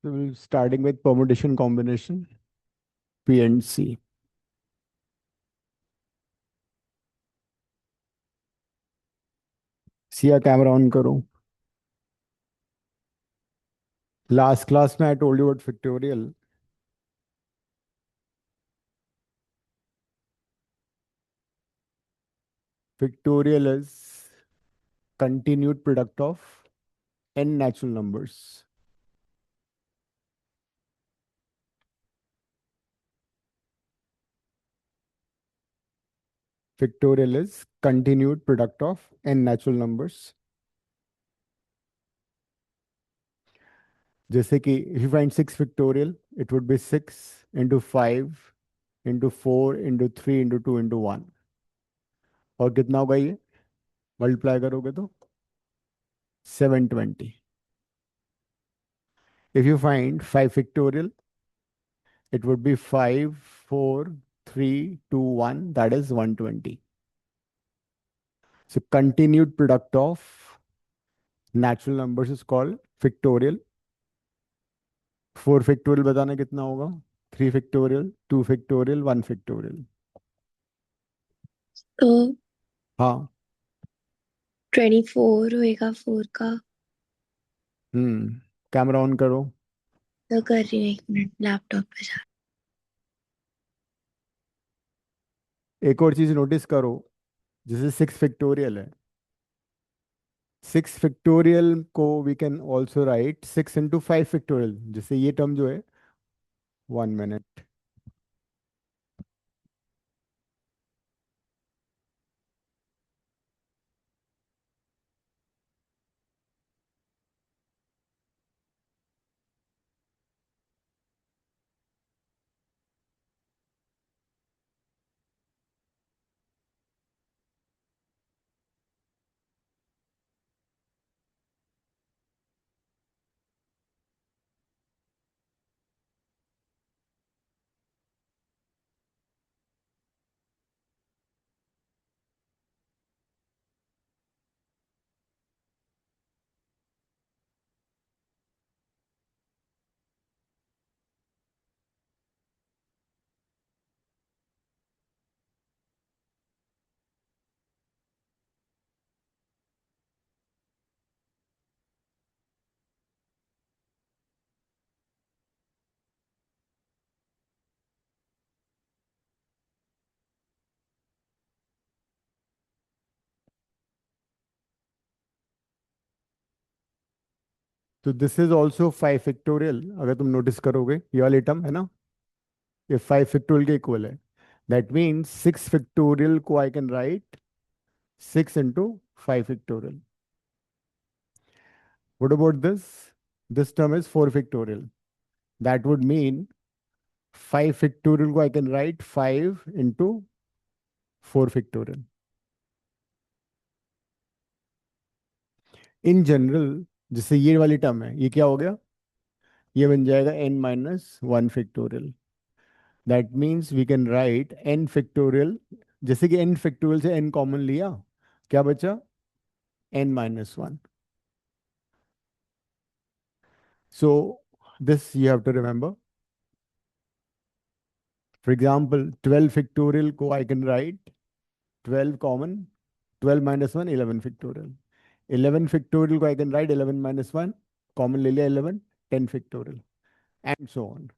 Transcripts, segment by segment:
Starting with permutation combination, P and C. Siya camera on करो. Last class में I told you about factorial. Factorial is continued product of n natural numbers. Factorial is continued product of n natural numbers. जैसे कि if you find 6 factorial, it would be 6 into 5 into 4 into 3 into 2 into 1. और कितना होगा ये multiply करोगे तो 720. If you find 5 factorial, it would be 5, 4, 3, 2, 1, that is 120. So continued product of natural numbers is called factorial. 4 factorial बताना कितना होगा? 3 factorial, 2 factorial, 1 factorial. तो हाँ. 24 होएगा 4 का. कैमरा ऑन करो. तो कर रही हूँ, 1 मिनट लैपटॉप पे जा. एक और चीज नोटिस करो, जैसे 6 फैक्टोरियल है. 6 फैक्टोरियल को we can also write 6 into 5 factorial. जैसे ये टर्म जो है 1 मिनट. तो दिस इज ऑल्सो 5 फैक्टोरियल. अगर तुम नोटिस करोगे ये वाला टर्म है ना, ये 5 फैक्टोरियल के इक्वल है. दैट मीन्स 6 फैक्टोरियल को आई can right 6 into 5 factorial. What about this? This term is 4 factorial. That would mean 5 factorial ko I can write 5 into 4 factorial. In general, जैसे ये वाली टर्म है, ये क्या हो गया? ये बन जाएगा n minus 1 factorial. That means we can write n factorial. जैसे कि n factorial से n कॉमन लिया, क्या बचा? n minus 1. So this you have to remember. For example, 12 factorial को I can write 12 common, 12 minus 1, 11 factorial. 11 factorial को I can write 11 minus 1, common ले लिया 11, 10 factorial, and so on.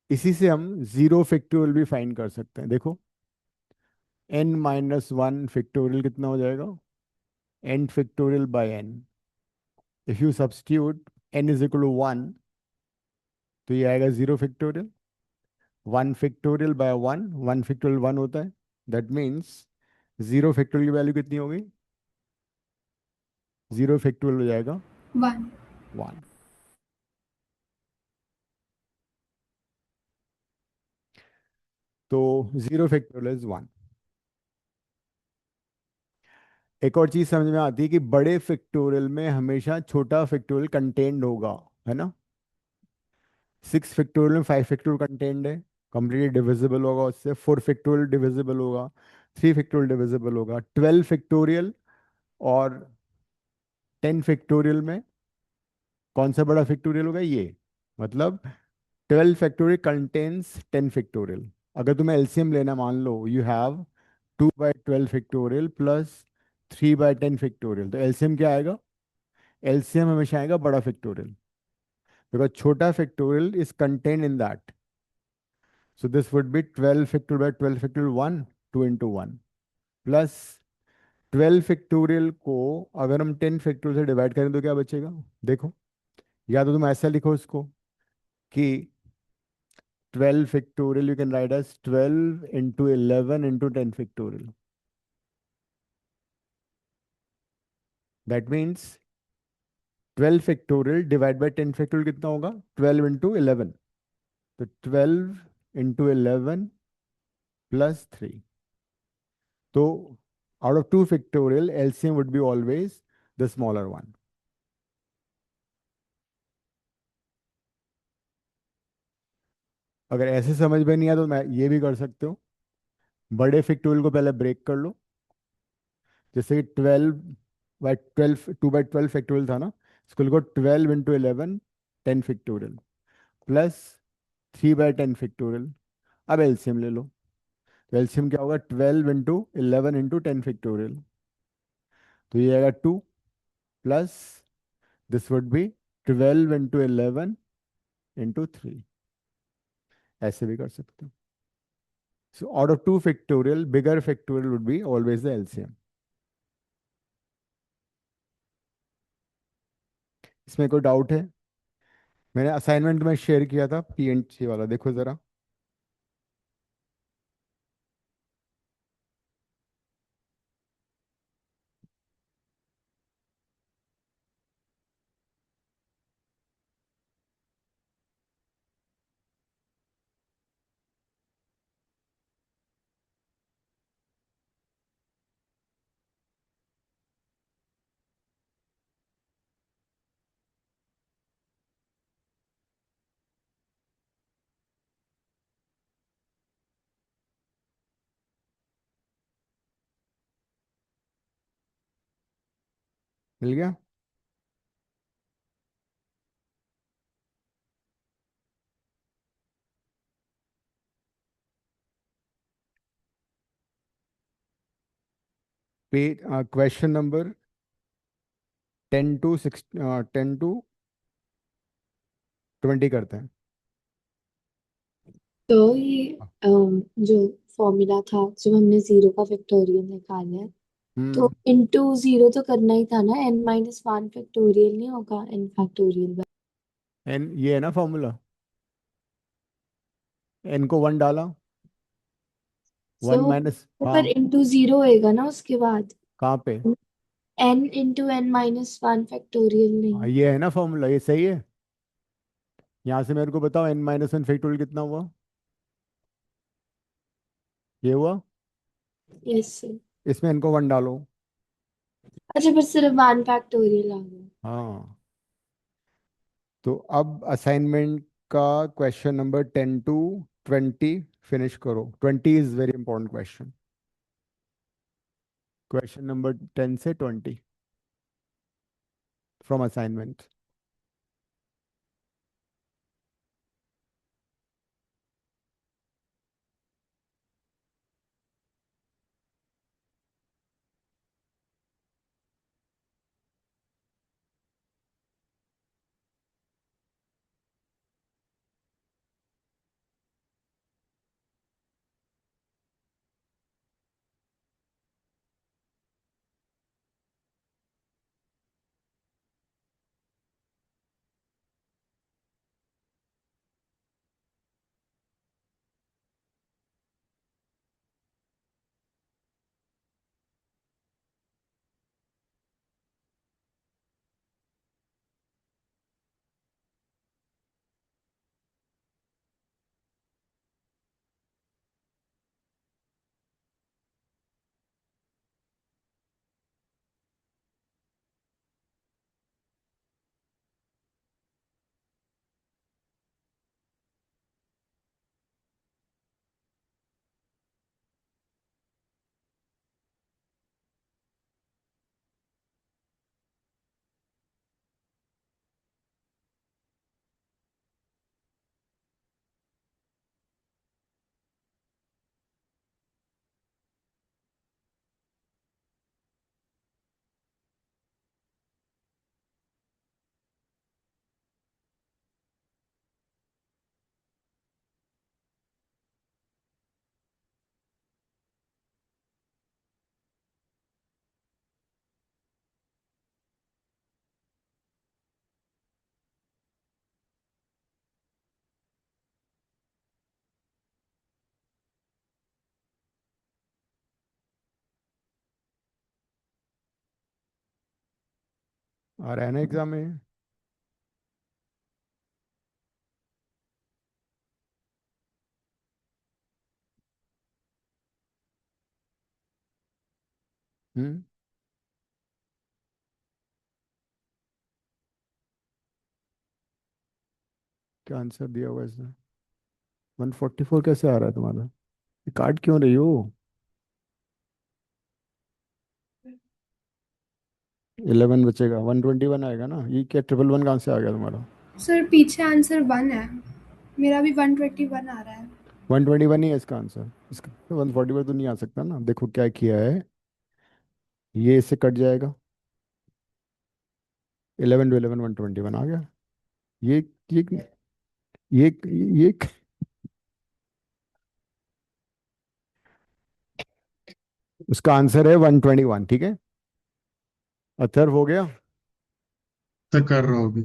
इसी से हम 0 factorial भी फाइंड कर सकते हैं. देखो n minus 1 factorial कितना हो जाएगा? n factorial by n. If you substitute n is equal to 1, तो ये आएगा 0 factorial. 1 factorial by 1, 1 factorial 1 होता है. That means 0 factorial की वैल्यू कितनी होगी? 0 factorial हो जाएगा 1. तो 0 फैक्टोरियल इज 1. एक और चीज समझ में आती है कि बड़े फैक्टोरियल में हमेशा छोटा फैक्टोरियल कंटेन्ड होगा, है ना. 6 फैक्टोरियल में 5 फैक्टोरियल कंटेन्ड है, कंप्लीटली डिविजिबल होगा उससे. 4 फैक्टोरियल डिविजिबल होगा, 3 फैक्टोरियल डिविजिबल होगा. 12 फैक्टोरियल और 10 फैक्टोरियल में कौन सा बड़ा फैक्टोरियल होगा ये, मतलब 12 फैक्टोरियल कंटेन्स 10 फैक्टोरियल। अगर तुम्हें एलसीएम लेना, मान लो you have 2/12 factorial plus 3/10 factorial, तो एलसीएम क्या आएगा? एलसीएम हमेशा आएगा बड़ा फैक्टोरियल, बिकॉज छोटा factorial is contain in that. So this would be 12 factorial 1, 2 into 1 plus 12 factorial को अगर हम 10 फैक्टोरियल से डिवाइड करें तो क्या बचेगा? देखो, या तो तुम ऐसा लिखो इसको कि 12 factorial you can write as 12 into 11 into 10 factorial. That means 12 factorial divide by 10 factorial कितना होगा? 12 into 11। तो 12 into 11 + 3। तो out of 2 factorial LCM would be always the smaller one। अगर ऐसे समझ में नहीं आया तो मैं ये भी कर सकते हो, बड़े फैक्टोरियल को पहले ब्रेक कर लो। जैसे कि 12/12 2/12 फैक्टोरियल था ना, इसको लिखो 12 into 11 10 फैक्टोरियल प्लस 3/10 फैक्टोरियल। अब एलसीएम ले लो, तो एलसीएम क्या होगा? 12 into 11 into 10 फैक्टोरियल, तो ये आएगा 2 plus this would be 12 into 11 into 3। ऐसे भी कर सकते हो। So out of 2 factorial bigger factorial would be always the LCM. इसमें कोई डाउट है? मैंने असाइनमेंट में शेयर किया था PNC वाला, देखो जरा। मिल गया? पे क्वेश्चन नंबर 10 to 20 करते हैं। तो ये जो फॉर्मूला था जब हमने जीरो का फैक्टोरियल निकाला है, तो हम्म। इनटू जीरो तो करना ही था ना, n-1 फैक्टोरियल नहीं होगा n फैक्टोरियल। एन ये है ना फॉर्मूला, एन को 1 डाला, सो 1 - तो हाँ। फिर इनटू जीरो होएगा ना उसके बाद, कहाँ पे? n into n-1 फैक्टोरियल हाँ, नहीं। ये है ना फॉर्मूला, ये सही है। यहाँ से मेरे को बताओ n-1 फैक्टोरियल कितना हुआ? ये हुआ। यस। इसमें n को 1 डालो। अच्छा, फिर सिर्फ 1 फैक्टोरियल आ गया। हाँ, तो अब असाइनमेंट का क्वेश्चन नंबर 10 to 20 फिनिश करो। 20 is very important question. Question number 10 से 20 फ्रॉम असाइनमेंट। आ रहा है ना एग्जाम में। हम्म। क्या आंसर दिया हुआ है इसने? 144 कैसे आ रहा है तुम्हारा? ये काट क्यों रही हो? 11 बचेगा, 121 आएगा ना। ये क्या ट्रिपल वन कहाँ से आ गया तुम्हारा? सर पीछे आंसर 1 है। मेरा भी 121 आ रहा है। 121 ही है इसका आंसर। इसका 144 तो नहीं आ सकता ना। देखो क्या किया है, ये इससे कट जाएगा। 11 टू 11 121 आ गया। ये ये ये ये उसका आंसर है 121, ठीक है। अथर्व हो गया। तक कर रहा हूँ अभी।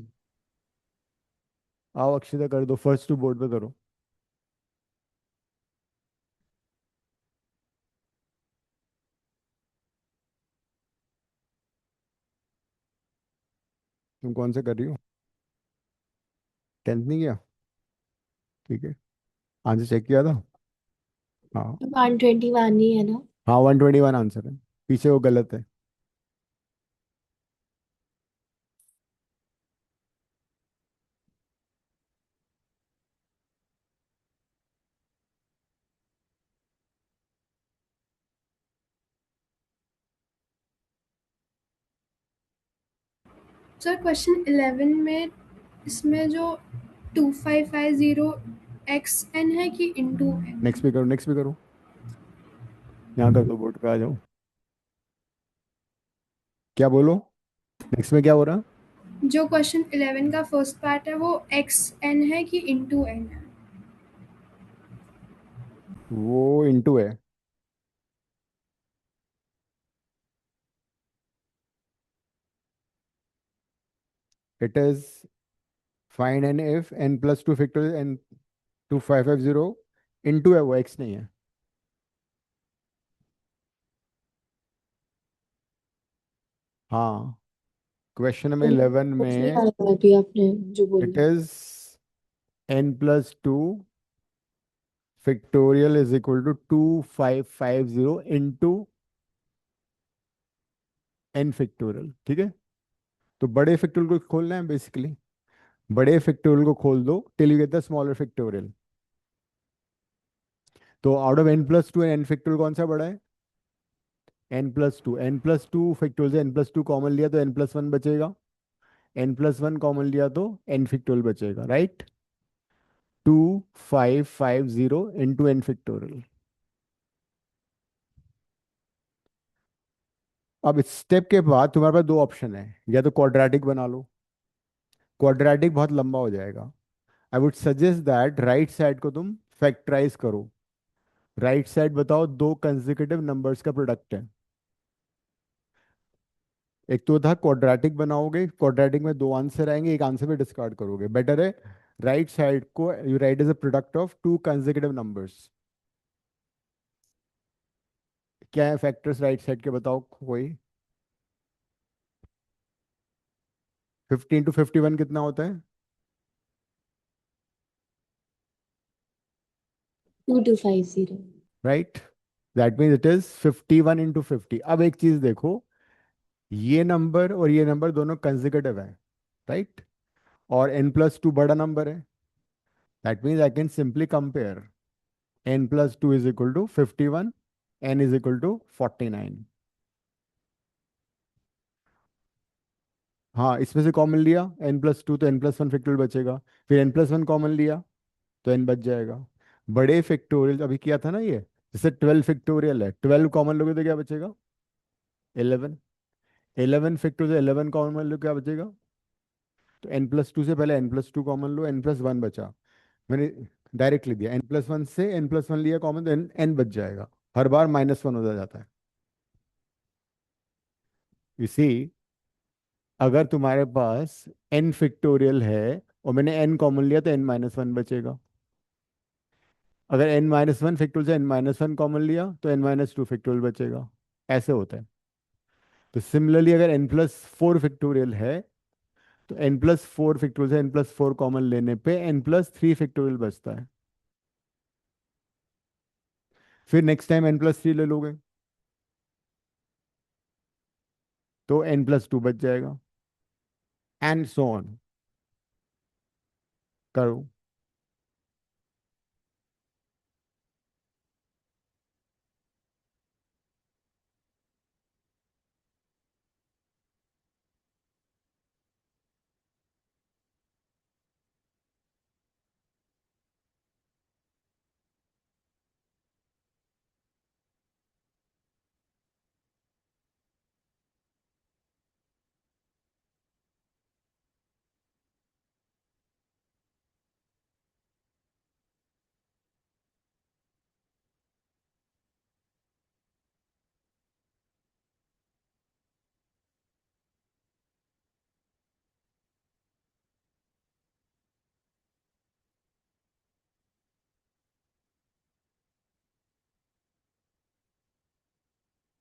आओ अक्षिता कर दो, फर्स्ट टू बोर्ड पे करो। तुम कौन से कर रही हो? 10th नहीं किया? ठीक है। आंसर चेक किया था? हाँ। 121 ही है ना? हाँ 121 आंसर है, पीछे वो गलत है। सर क्वेश्चन 11 में इसमें जो 2550 एक्स एन है कि इंटू एन नेक्स्ट है? पे करो, नेक्स्ट पे करो। यहाँ कर दो, बोर्ड पे आ जाओ। क्या बोलो? नेक्स्ट में क्या हो रहा? जो क्वेश्चन 11 का फर्स्ट पार्ट है वो एक्स एन है कि इंटू एन है? वो इंटू है। It is find n if n plus two factorial n 2550 into है, वो एक्स नहीं है। हाँ, क्वेश्चन नंबर 11 कुछ नहीं में आया अभी आपने जो इट बोला। Is n plus two factorial is equal to 2550 into n factorial, ठीक है। तो बड़े फैक्टोरियल को खोलना है बेसिकली। बड़े फैक्टोरियल को खोल दो till you get the smaller factorial. तो out of n plus two n factorial कौन सा बड़ा है? एन प्लस टू फैक्टोरियल से एन प्लस टू कॉमन लिया तो एन प्लस वन बचेगा। एन प्लस वन कॉमन लिया तो एन फैक्टोरियल बचेगा, राइट। 2550 into n factorial. अब इस स्टेप के बाद तुम्हारे पास दो ऑप्शन है, या तो क्वाड्रेटिक बना लो। क्वाड्रेटिक बहुत लंबा हो जाएगा। I would suggest that right side को तुम फैक्टराइज करो। राइट साइड बताओ, दो कंसेक्यूटिव नंबर्स का प्रोडक्ट है। एक तो था क्वाड्रेटिक बनाओगे, क्वाड्रेटिक में दो आंसर आएंगे, एक आंसर पे डिस्कार्ड करोगे। बेटर है राइट साइड को you write as a product of two consecutive numbers. क्या है फैक्टर्स राइट साइड के, बताओ कोई। 15 to 51 कितना होता है? 2250। Right, that means it is 51 into 50। अब एक चीज देखो, ये नंबर और ये नंबर दोनों कंसेक्यूटिव है, राइट। और n प्लस टू बड़ा नंबर है। That means I can simply compare n plus two is equal to 51, n is equal to 49। हाँ, इसमें से कॉमन लिया n प्लस टू तो n प्लस वन फैक्टोरियल बचेगा। फिर n प्लस वन कॉमन लिया तो n बच जाएगा। बड़े फैक्टोरियल अभी किया था ना ये, जैसे 12 फैक्टोरियल है, 12 कॉमन लोगे तो क्या बचेगा? 11। 11 फैक्टोरियल 11 कॉमन लो, क्या बचेगा? तो n प्लस टू से पहले n प्लस टू कॉमन लो, n प्लस वन बचा। मैंने डायरेक्ट लिख दिया, n प्लस वन से n प्लस वन लिया कॉमन तो n बच जाएगा। हर बार -1 होता जाता है। इसी, अगर तुम्हारे पास n फैक्टोरियल है और मैंने n कॉमन लिया तो n-1 बचेगा। अगर n-1 फैक्टोरियल से n-1 कॉमन लिया तो n-2 फैक्टोरियल बचेगा। ऐसे होता है। तो सिमिलरली अगर n प्लस फोर फैक्टोरियल है तो n+4 फैक्टोरियल से n+4 कॉमन लेने पे n+3 फैक्टोरियल बचता है। फिर नेक्स्ट टाइम n+3 ले लोगे तो n+2 बच जाएगा, एंड सो ऑन। करो।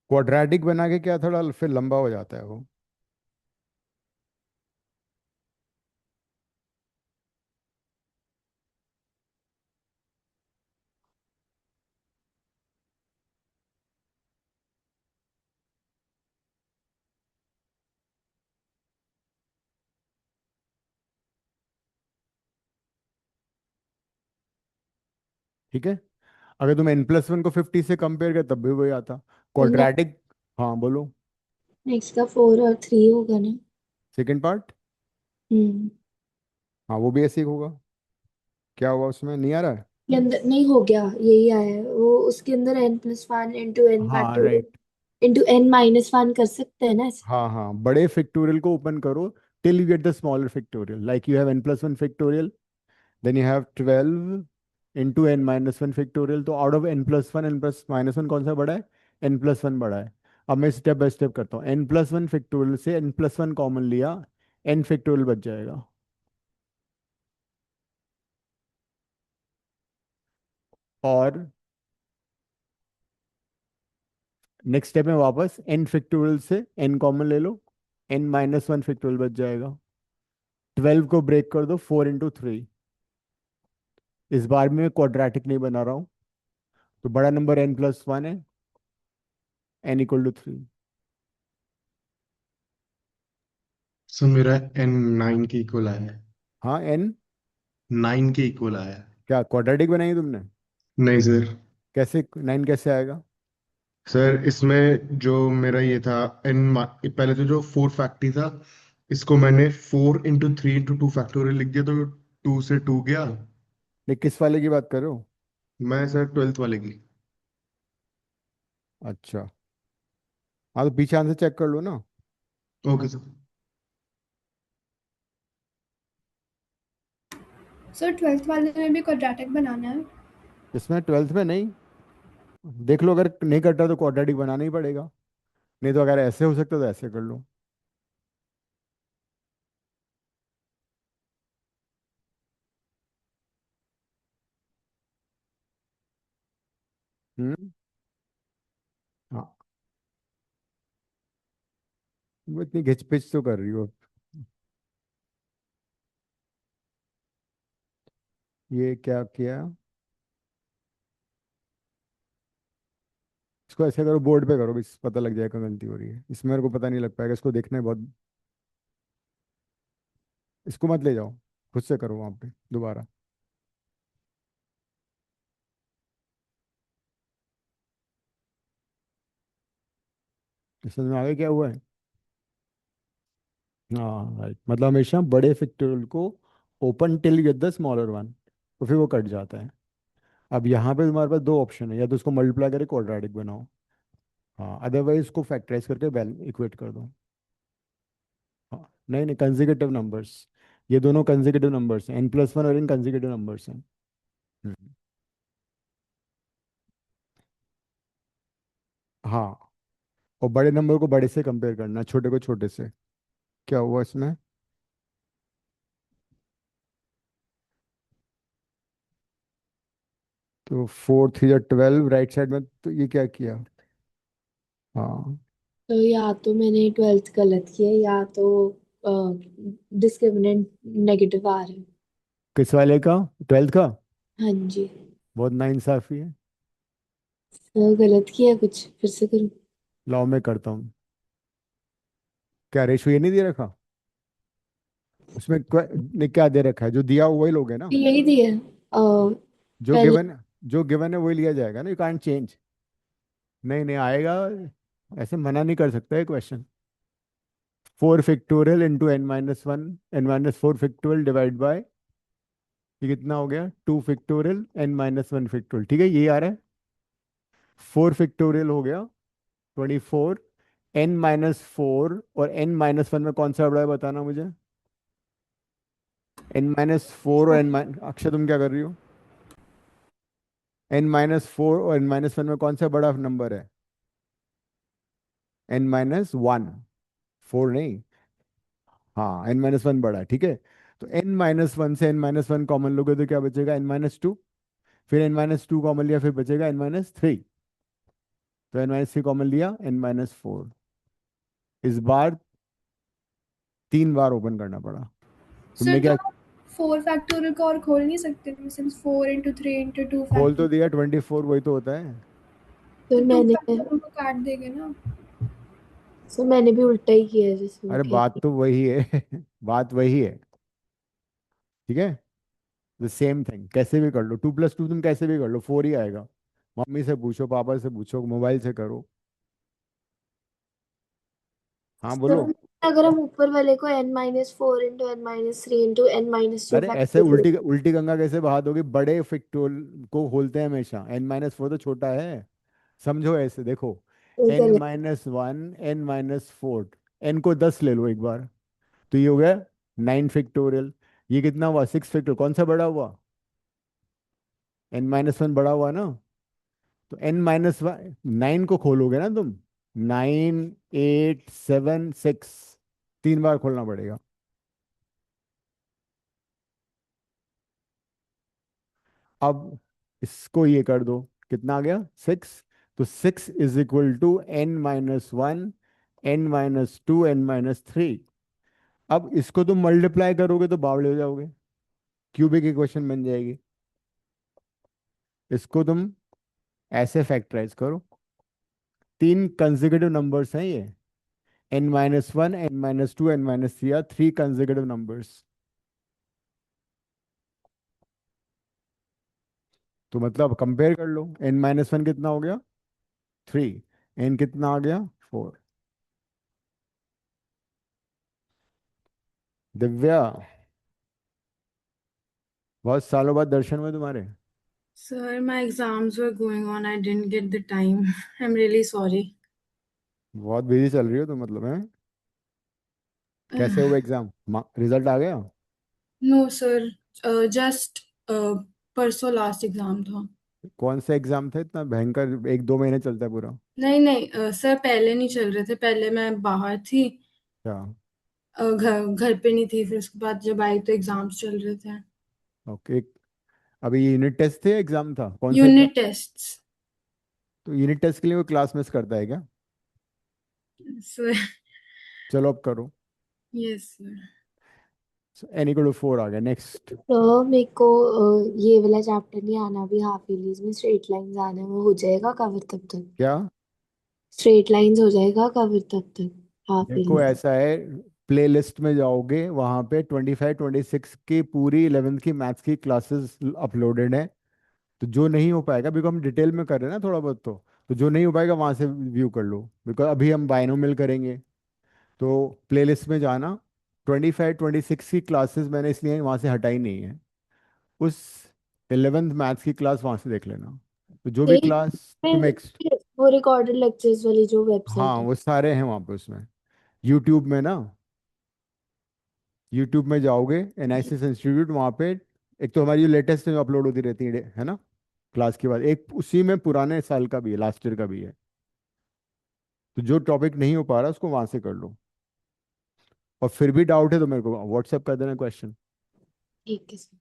क्वाड्रेटिक बना के क्या थोड़ा फिर लंबा हो जाता है वो। ठीक है, अगर तुम n+1 को 50 से कंपेयर कर तब भी वही आता क्वाड्रेटिक। हाँ बोलो। नेक्स्ट का 4 और 3 होगा ना? Second part. हम्म। हाँ वो भी ऐसे ही होगा। क्या हुआ उसमें, नहीं आ रहा है? के अंदर नहीं हो गया, यही आया है वो। उसके अंदर n+1 इंटू एन हाँ फैक्टोरियल राइट। इंटू n-1 कर सकते हैं ना ऐसे? हाँ हाँ, बड़े फैक्टोरियल को ओपन करो till you get the smaller factorial, like you have n+1 factorial, then you have 12 into n-1 factorial. तो आउट ऑफ n+1, n+-1 कौन सा बड़ा है? n+1 बड़ा है। अब मैं स्टेप बाय स्टेप करता हूँ। n+1 फैक्टोरियल से n+1 कॉमन लिया, n फैक्टोरियल बच जाएगा। और नेक्स्ट स्टेप में वापस n फैक्टोरियल से n कॉमन ले लो, n-1 फैक्टोरियल बच जाएगा। 12 को ब्रेक कर दो, 4 इंटू 3। इस बार में क्वाड्रेटिक नहीं बना रहा हूँ, तो बड़ा नंबर n+1 है, n=3। सर मेरा n 9 के इक्वल आया है। हाँ n। 9 के इक्वल आया है। क्या क्वाड्रेटिक बनाई तुमने? नहीं सर। कैसे 9 कैसे आएगा? सर इसमें जो मेरा ये था पहले तो जो 4 फैक्टी था, इसको मैंने 4 इंटू 3 इंटू 2 फैक्टोरियल लिख दिया, तो 2 से 2 गया। नहीं, किस वाले की बात कर रहे हो? मैं सर 12th वाले की। अच्छा, हाँ तो पीछे आंसर चेक कर लो ना। Okay sir. सर 12th वाले में भी क्वाड्रेटिक बनाना है? इसमें 12th में नहीं, देख लो, अगर नहीं करता तो क्वाड्रेटिक बनाना ही पड़ेगा, नहीं तो अगर ऐसे हो सकता तो ऐसे कर लो। हम्म। हाँ, वो इतनी घिचपिच तो कर रही हो। ये क्या किया? इसको ऐसे करो, बोर्ड पे करो, बस पता लग जाएगा गलती हो रही है। इसमें मेरे को पता नहीं लग पाएगा, इसको देखना है बहुत। इसको मत ले जाओ, खुद से करो वहां पे दोबारा। समझ में आ गया क्या हुआ है? हाँ राइट, मतलब हमेशा बड़े फैक्टोरियल को open till gate the smaller one, तो फिर वो कट जाता है। अब यहाँ पे तुम्हारे पास दो ऑप्शन है, या तो उसको मल्टीप्लाई करके क्वाड्रेटिक बनाओ, हाँ, अदरवाइज उसको फैक्टराइज करके वेल इक्वेट कर दो। हाँ नहीं नहीं, कंसेक्यूटिव नंबर्स, ये दोनों कंसेक्यूटिव नंबर्स हैं, n+1 और n कंसेक्यूटिव नंबर्स हैं। हम्म, हाँ, और बड़े नंबर को बड़े से कंपेयर करना, छोटे को छोटे से। क्या हुआ इसमें? तो 4 3 12 राइट साइड में, तो ये क्या किया? हाँ तो या तो मैंने 12th गलत किया, या तो डिस्क्रिमिनेंट नेगेटिव आ रहा है। किस वाले का? 12th का? हाँ जी। बहुत नाइंसाफी है। गलत किया कुछ, फिर से करूँ? लाओ मैं करता हूँ। क्या रेशो ये नहीं दे रखा उसमें? ने क्या दे रखा है? जो दिया हुआ वही लोगे ना। यही दिया है। जो पहले गिवन जो गिवन है वही लिया जाएगा ना, यू कांट चेंज। नहीं नहीं आएगा। ऐसे मना नहीं कर सकता है question. 4 factorial into n-1 n-4 factorial divide bye, ये कितना हो गया? 2 फैक्टोरियल n-1 फैक्टोरियल। ठीक है, यही आ रहा है। 4 फैक्टोरियल हो गया 24, n-4 और n-1 में कौन सा बड़ा है बताना मुझे। n-4 और अक्षय तुम क्या कर रही हो? n-4 और n-1 में कौन सा बड़ा नंबर है? n-1, 4 नहीं। हाँ, n-1 बड़ा है, ठीक है। तो n-1 से n-1 कॉमन लोगे तो क्या बचेगा? n-2। फिर n-2 कॉमन लिया, फिर बचेगा n-3। तो n-3 कॉमन लिया, n-4। इस बार 3 बार ओपन करना पड़ा। सर तुमने तो क्या आप 4 फैक्टोरियल को और खोल नहीं सकते? सिंस 4 into 3 into 2 खोल तो फैक्टोरियल, दिया? 24 वही तो होता है। तो तो टू मैंने फैक्टोरियल को काट देंगे ना। सो मैंने भी उल्टा ही किया है जैसे वो अरे कह बात रही तो वही है बात वही है, ठीक है। द सेम थिंग कैसे भी कर लो, 2 + 2 तुम कैसे भी कर लो 4 ही आएगा। मम्मी से पूछो, पापा से पूछो, मोबाइल से करो। हाँ सो बोलो। अगर हम ऊपर वाले को n-4 into n-3 into n-2 अरे ऐसे फैक्टोरियल। उल्टी उल्टी गंगा कैसे बहा दोगे? बड़े फैक्टोरियल को खोलते हैं हमेशा, n-4 तो छोटा है। समझो ऐसे देखो, n-1 n-4, n को 10 ले लो एक बार, तो ये हो गया 9 फैक्टोरियल। ये कितना हुआ? 6 फैक्टोरियल। कौन सा बड़ा हुआ? n-1 बड़ा हुआ ना। तो n-1 9 को खोलोगे ना तुम, 9, 8, 7, 6, 3 बार खोलना पड़ेगा। अब इसको ये कर दो, कितना आ गया? 6। तो 6 = n-1 n-2 n-3। अब इसको तुम मल्टीप्लाई करोगे तो बावले हो जाओगे, क्यूबिक इक्वेशन बन जाएगी। इसको तुम ऐसे फैक्टराइज करो, 3 कंसेक्यूटिव नंबर्स हैं ये, n-1 n-2 n-3 are 3 consecutive numbers. तो मतलब कंपेयर कर लो, n-1 कितना हो गया? 3। n कितना आ गया? 4। दिव्या, बहुत सालों बाद दर्शन हुए तुम्हारे। Sir, my exams were going on. I didn't get the time. I'm really sorry. बहुत बिजी चल रही हो तुम, मतलब है। कैसे हुआ एग्जाम? रिजल्ट आ गया? No, sir. Just परसों लास्ट एग्जाम था। कौन सा एग्जाम था इतना भयंकर, 1-2 महीने चलता है पूरा? नहीं नहीं सर, पहले नहीं चल रहे थे। पहले मैं बाहर थी, क्या? घर घर पे नहीं थी। फिर उसके बाद जब आई तो एग्जाम्स चल रहे थे। ओके। अभी यूनिट टेस्ट थे, एग्जाम था? कौन सा एग्जाम? Unit tests. तो यूनिट टेस्ट के लिए वो क्लास मिस करता है क्या? सर। चलो अब करो। Yes sir. n = 4 आ गया, नेक्स्ट। तो मेरे को ये वाला चैप्टर नहीं आना अभी, हाफ इयरलीज में स्ट्रेट लाइंस आना है, वो हो जाएगा कवर तब तक? क्या? स्ट्रेट लाइंस हो जाएगा कवर तब तक हाफ देखो इयरली? ऐसा है, प्लेलिस्ट में जाओगे वहां पे 25-26 की पूरी 11th की मैथ्स की क्लासेस अपलोडेड है। तो जो नहीं हो पाएगा, बिकॉज हम डिटेल में कर रहे हैं ना थोड़ा बहुत, तो जो नहीं हो पाएगा वहां से व्यू कर लो, बिकॉज अभी हम बायनोमियल करेंगे। तो प्लेलिस्ट में जाना, 25-26 की क्लासेस मैंने इसलिए वहां से हटाई नहीं है। उस 11th मैथ्स की क्लास वहां से देख लेना। तो जो भी एक क्लास तुम में वो रिकॉर्डेड लेक्चर्स वाली जो हाँ वेबसाइट है। वो सारे हैं वहां पे उसमें, यूट्यूब में ना। यूट्यूब में जाओगे, एनालिसिस इंस्टीट्यूट, वहाँ पे एक तो हमारी जो लेटेस्ट में अपलोड होती रहती है ना क्लास के बाद, एक उसी में पुराने साल का भी है, लास्ट ईयर का भी है। तो जो टॉपिक नहीं हो पा रहा उसको वहाँ से कर लो। और फिर भी डाउट है तो मेरे को व्हाट्सएप कर देना क्वेश्चन। ठीक है सर।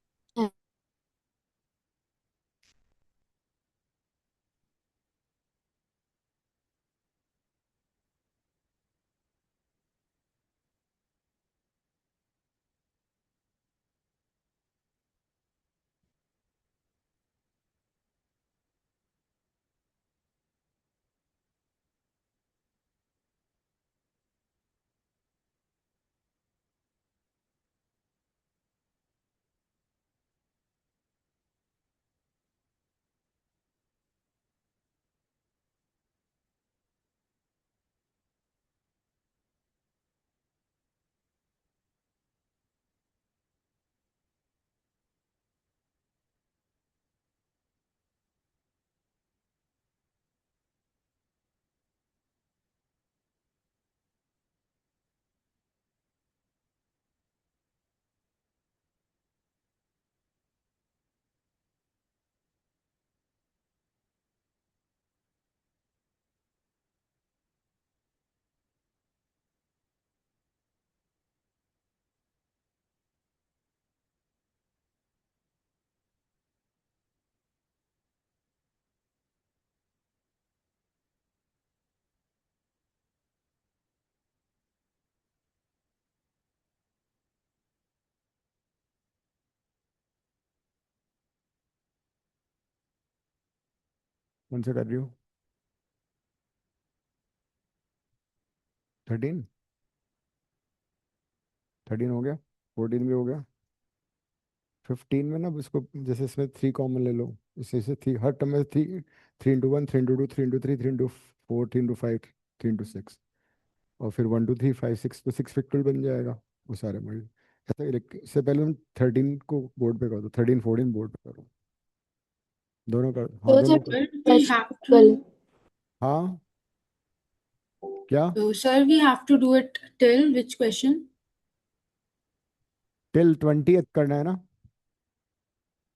कौन सा कर रही हो? 13। 13 हो गया, 14 भी हो गया। 15 में ना इसको, जैसे इसमें 3 कॉमन ले लो, इसे 3 हर टर्म में 3, 3 into 1, 3 into 2, 3 into 3, 3 into 4, 3 into 5, 3 into 6, और फिर 1 2 3 5 6, तो 6 फैक्टोरियल बन जाएगा वो सारे मल्टी। ऐसा इससे पहले हम 13 को बोर्ड पे कर दो, 13 14 बोर्ड पे करो, दोनों कर, हाँ तो दोनों कर। Sir, we क्वेश्चन have गलत। to. हाँ क्या? So, sir, we have to do it till which question? Till 20th करना है ना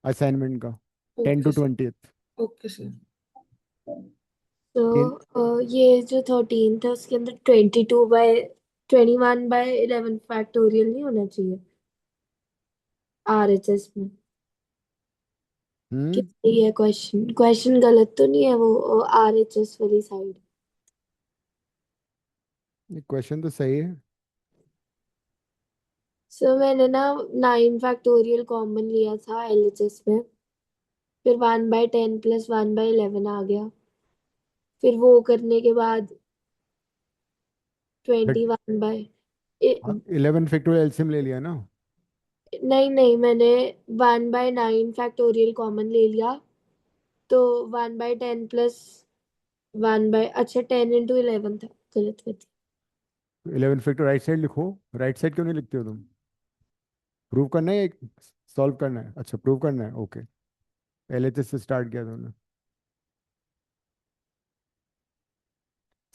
असाइनमेंट का, 10 Okay, to sir. 20th। Okay, sir. तो ये जो 13 था उसके अंदर 21/11 फैक्टोरियल नहीं होना चाहिए RHS में? हम्म। किससे ये क्वेश्चन क्वेश्चन गलत तो नहीं है वो RHS वाली साइड? क्वेश्चन तो सही है। सो मैंने ना 9 फैक्टोरियल कॉमन लिया था LHS में, फिर 1/10 + 1/11 आ गया, फिर वो करने के बाद 21 बाय 11 फैक्टोरियल एलसीएम ले लिया ना। नहीं नहीं, मैंने 1/9 फैक्टोरियल कॉमन ले लिया, तो 1/10 + 1 अच्छा 10 × 11 था, गलत कर दी। 11 फैक्टर राइट साइड लिखो, राइट साइड क्यों नहीं लिखते हो तुम? प्रूव करना है, एक सॉल्व करना है? अच्छा प्रूव करना है, ओके। एलएचएस से स्टार्ट किया तुमने,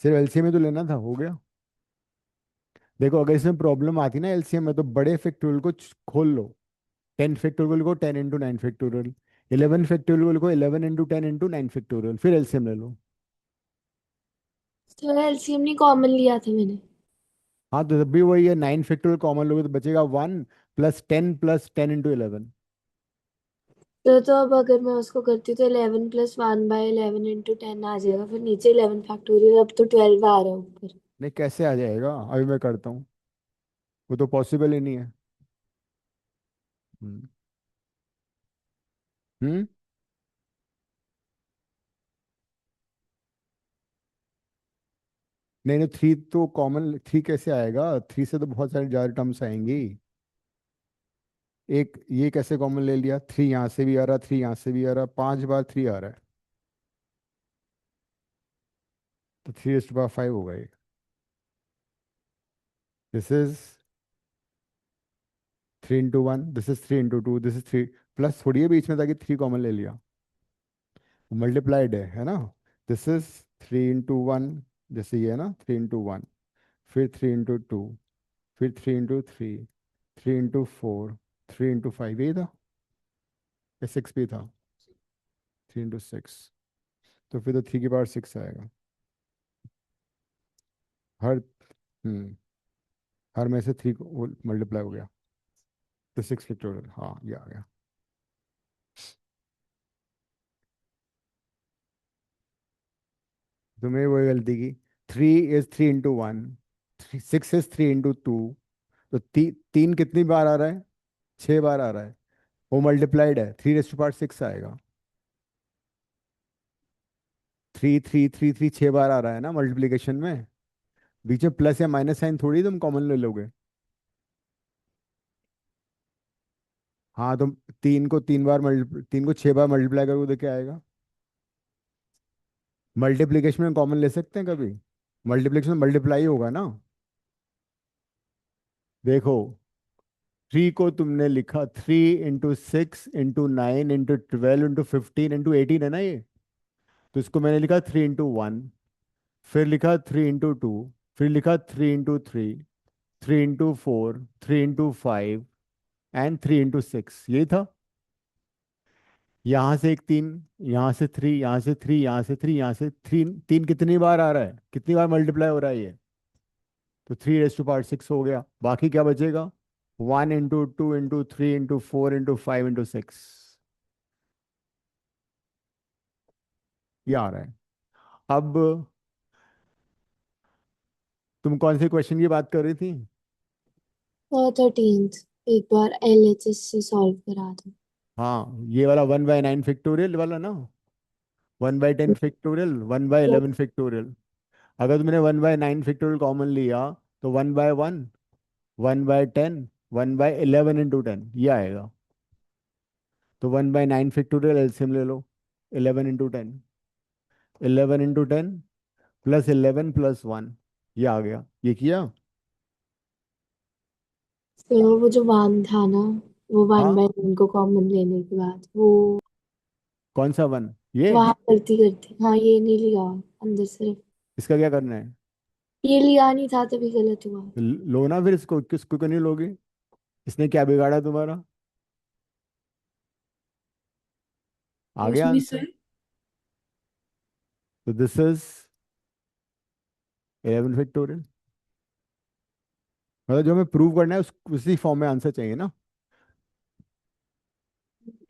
सिर्फ एलसीएम में तो लेना था, हो गया। देखो अगर इसमें प्रॉब्लम आती ना एलसीएम में, तो बड़े फैक्टोरियल को खोल लो। 10 फैक्टोरियल को लिखो 10 × 9 फैक्टोरियल, 11 फैक्टोरियल को लिखो 11 × 10 × 9 फैक्टोरियल, फिर एलसीएम ले लो। तो LCM नहीं कॉमन लिया था मैंने। हाँ तो जब भी वही है, 9 फैक्टोरियल कॉमन लोगे तो बचेगा 1 + 10 + 10 × 11। तो अब अगर मैं उसको करती तो 11 + 1/11 × 10 आ जाएगा, फिर नीचे 11 फैक्टोरियल, अब तो 12 आ रहा है ऊपर। नहीं कैसे आ जाएगा, अभी मैं करता हूँ, वो तो पॉसिबल ही नहीं है। हम्म। हम्म। नहीं नहीं, 3 तो कॉमन, 3 कैसे आएगा? 3 से तो बहुत सारी ज़्यादा टर्म्स आएंगी। एक ये कैसे कॉमन ले लिया? 3 यहाँ से भी आ रहा, 3 यहाँ से भी आ रहा, 5 बार 3 आ रहा है, तो 3⁵ होगा ये। This is 3 × 1, this is 3 × 2, this is 3, plus थोड़ी है बीच में ताकि 3 कॉमन ले लिया, मल्टीप्लाइड है ना। दिस इज 3 × 1, जैसे ये है ना 3 × 1, फिर 3 × 2, फिर 3 × 3, 3 × 4, 3 × 5, यही था, या 6 भी था, 3 × 6, तो फिर तो 3⁵ आएगा हर। हम्म। हर में से 3 को मल्टीप्लाई हो गया, तो 6 फैक्टोरियल, हाँ ये आ गया। तुम्हें वही गलती की, 3 is 3 × 1, 6 is 3 × 2, तो 3 कितनी बार आ रहा है? 6 बार आ रहा है, वो मल्टीप्लाइड है, 3⁵ आएगा। 3 3 3 3 6 बार आ रहा है ना मल्टीप्लीकेशन में, बीच में प्लस या माइनस साइन थोड़ी तुम कॉमन ले लोगे। हाँ तुम 3 को 6 बार मल्टीप्लाई करोगे तो क्या आएगा? मल्टीप्लीकेशन में कॉमन ले सकते हैं कभी? मल्टीप्लीकेशन मल्टीप्लाई होगा ना। देखो 3 को तुमने लिखा 3 × 6 × 9 × 12 × 15 × 18 है ना ये, तो इसको मैंने लिखा 3 × 1, फिर लिखा 3 × 2, फिर लिखा 3 × 3, 3 × 4, 3 × 5 एंड 3 × 6, यही था। यहाँ से एक 3, यहाँ से 3, यहाँ से 3, यहाँ से 3, यहाँ से 3, 3 कितनी बार आ रहा है, कितनी बार मल्टीप्लाई हो रहा है ये? तो 3⁵ हो गया, बाकी क्या बचेगा? 1 × 2 × 3 × 4 × 5 × 6, ये आ रहा है। अब तुम कौन से क्वेश्चन की बात कर रही थी? 13th, एक बार LHS से सॉल्व करा दो। हाँ ये वाला 1/9 फैक्टोरियल वाला ना, 1/10 फैक्टोरियल, 1/11 फैक्टोरियल। अगर तुमने 1/9 फैक्टोरियल कॉमन लिया तो 1/1, 1/10, 1/11 इंटू 10 ये आएगा। तो 1/9 फैक्टोरियल एलसीएम ले लो, 11 इंटू 10, 11 इंटू 10 प्लस 11 प्लस 1, ये आ गया। ये किया। तो वो जो वन था ना, वो वन हाँ, बाय वन को कॉमन लेने के बाद वो कौन सा 1? ये वहां करती करती, हाँ ये नहीं लिया अंदर से, इसका क्या करना है? ये लिया नहीं था तभी गलत हुआ। लो ना फिर इसको, किसको क्यों नहीं लोगे? इसने क्या बिगाड़ा तुम्हारा? आ Excuse गया me, आंसर। sir. तो दिस इज 11 फैक्टोरियल। मतलब जो हमें प्रूव करना है उसी फॉर्म में आंसर चाहिए ना।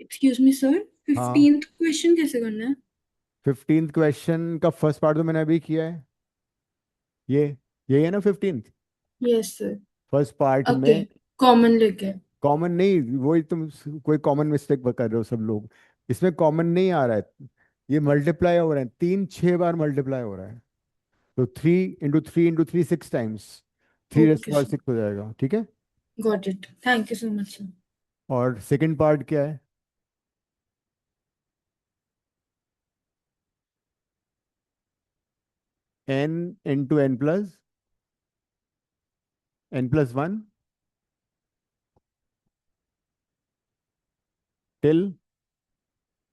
Excuse me, sir. हाँ, 15th क्वेश्चन कैसे करना है? 15th क्वेश्चन का फर्स्ट पार्ट तो मैंने अभी किया है। ये यही है ना 15th। Yes, sir. First part Okay. में कॉमन लेके. कॉमन नहीं, वही तुम कोई कॉमन मिस्टेक कर रहे हो सब लोग। इसमें कॉमन नहीं आ रहा है, ये मल्टीप्लाई हो रहा है, 3 6 बार मल्टीप्लाई हो रहा है। तो 3 into 3 into 3 6 times, 3 rest Okay, power sir. 6 हो जाएगा, ठीक है। Got it. Thank you so much, sir. और सेकंड पार्ट क्या है? n into n plus n+1 till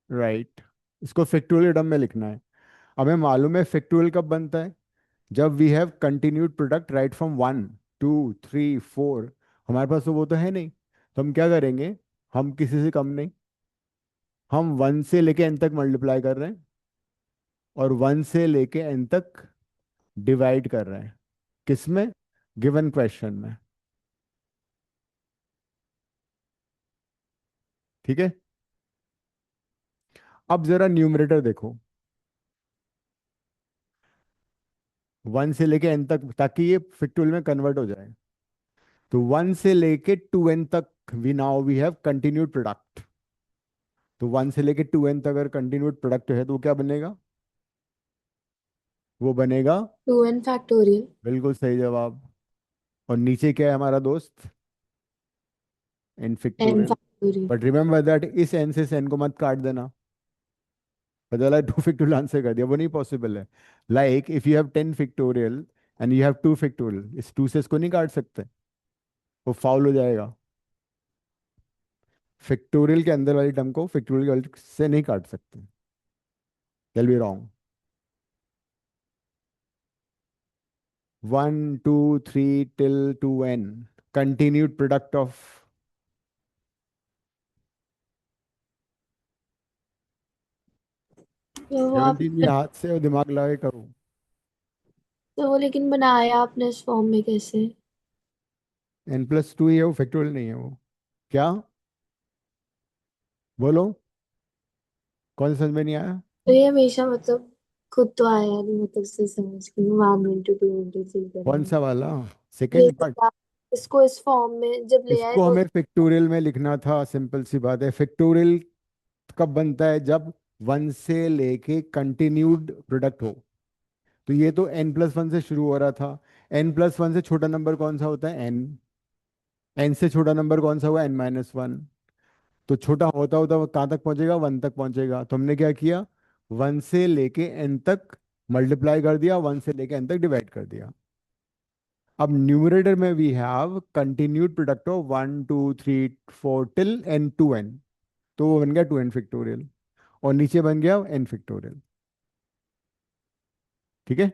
right. इसको फैक्टोरियल टर्म में लिखना है। हमें मालूम है फैक्टोरियल कब बनता है, जब we have continued product right from 1 2 3 4। हमारे पास तो वो तो है नहीं, तो हम क्या करेंगे, हम किसी से कम नहीं, हम 1 से लेके n तक मल्टीप्लाई कर रहे हैं और 1 से लेके n तक डिवाइड कर रहे हैं। किसमें? गिवन क्वेश्चन में, ठीक है। अब जरा न्यूमरेटर देखो, 1 से लेके n तक, ताकि ये फैक्टोरियल में कन्वर्ट हो जाए। तो 1 से लेके 2n तक वी हैव कंटिन्यूड प्रोडक्ट। तो 1 से लेके 2n तक अगर कंटिन्यूड प्रोडक्ट है तो वो क्या बनेगा? वो बनेगा, 2n फैक्टोरियल। बिल्कुल सही जवाब। और नीचे क्या है हमारा दोस्त? n n factorial. Factorial. But remember that इस n से इस n को मत काट देना। पता चला 2 फैक्टोरियल आंसर कर दिया, वो नहीं पॉसिबल है। Like if you have 10 factorial and you have 2 factorial, इस 2 से इसको नहीं काट सकते, वो फाउल हो जाएगा। फैक्टोरियल के अंदर वाली टर्म को फैक्टोरियल से नहीं काट सकते, that be wrong. 1 2 3 till 2n, continued product of, तो वो आप 17 ये हाथ से और दिमाग लगा के करो। तो वो लेकिन बनाया आपने इस फॉर्म में कैसे? n+2 ही है वो, फैक्टोरियल नहीं है वो। क्या? बोलो, कौन सा समझ में नहीं आया? तो ये हमेशा मतलब खुद तो आया नहीं, मतलब से समझ के 1 इंटू 2 इंटू 3 कौन करेंगे। सा वाला? ये सेकंड पार्ट। वाला, इसको इस फॉर्म में जब ले आए इसको तो हमें फैक्टोरियल में लिखना था, सिंपल सी बात है। फैक्टोरियल कब बनता है? जब 1 से लेके कंटिन्यूड प्रोडक्ट हो। तो ये तो n+1 से शुरू हो रहा था। n+1 से छोटा नंबर कौन सा होता है? n। n से छोटा नंबर कौन सा हुआ? n-1। तो छोटा होता होता वो कहाँ तक पहुंचेगा? 1 तक पहुंचेगा। तो हमने क्या किया, 1 से लेके n तक मल्टीप्लाई कर दिया, 1 से लेके n तक डिवाइड कर दिया। अब न्यूमरेटर में we have continued product of 1 2 3 4 till n2n, तो वो बन गया 2n फैक्टोरियल। और नीचे बन गया n फैक्टोरियल, ठीक है।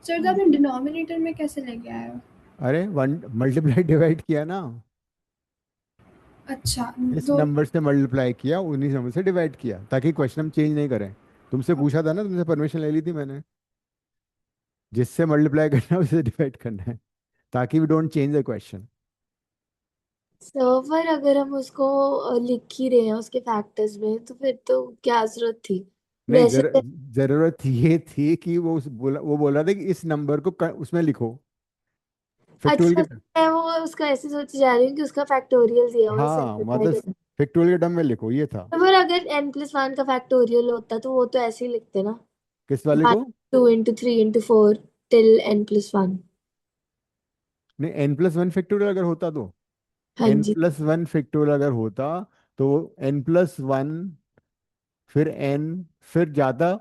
सर तो आपने डिनोमिनेटर में कैसे लेके आए हो? अरे 1 मल्टीप्लाई डिवाइड किया ना, अच्छा, इस तो नंबर से मल्टीप्लाई किया, उन्हीं नंबर से डिवाइड किया, ताकि क्वेश्चन हम चेंज नहीं करें। तुमसे पूछा था ना, तुमसे परमिशन ले ली थी मैंने, जिससे मल्टीप्लाई करना है उससे डिवाइड करना है, ताकि we don't change the question. सर्वर अगर हम उसको लिख ही रहे हैं उसके फैक्टर्स में, तो फिर तो क्या जरूरत थी? नहीं, वैसे तो जरूरत ये थी कि वो बोल रहा था कि इस नंबर को उसमें लिखो, फैक्टोरियल अच्छा, के टर्म। मैं वो उसका ऐसे सोच जा रही हूँ कि उसका फैक्टोरियल दिया हुआ है हाँ सिंपलीफाई मतलब करना। फैक्टोरियल के टर्म में लिखो, ये था। तो फिर अगर n+1 का फैक्टोरियल होता तो वो तो ऐसे ही लिखते ना, किस वाले वन को? 2 into 3 into 4 till n+1। नहीं, n+1 फैक्टोरियल अगर होता तो, हाँ एन जी। प्लस वन फैक्टोरियल अगर होता तो n+1 फिर n फिर जाता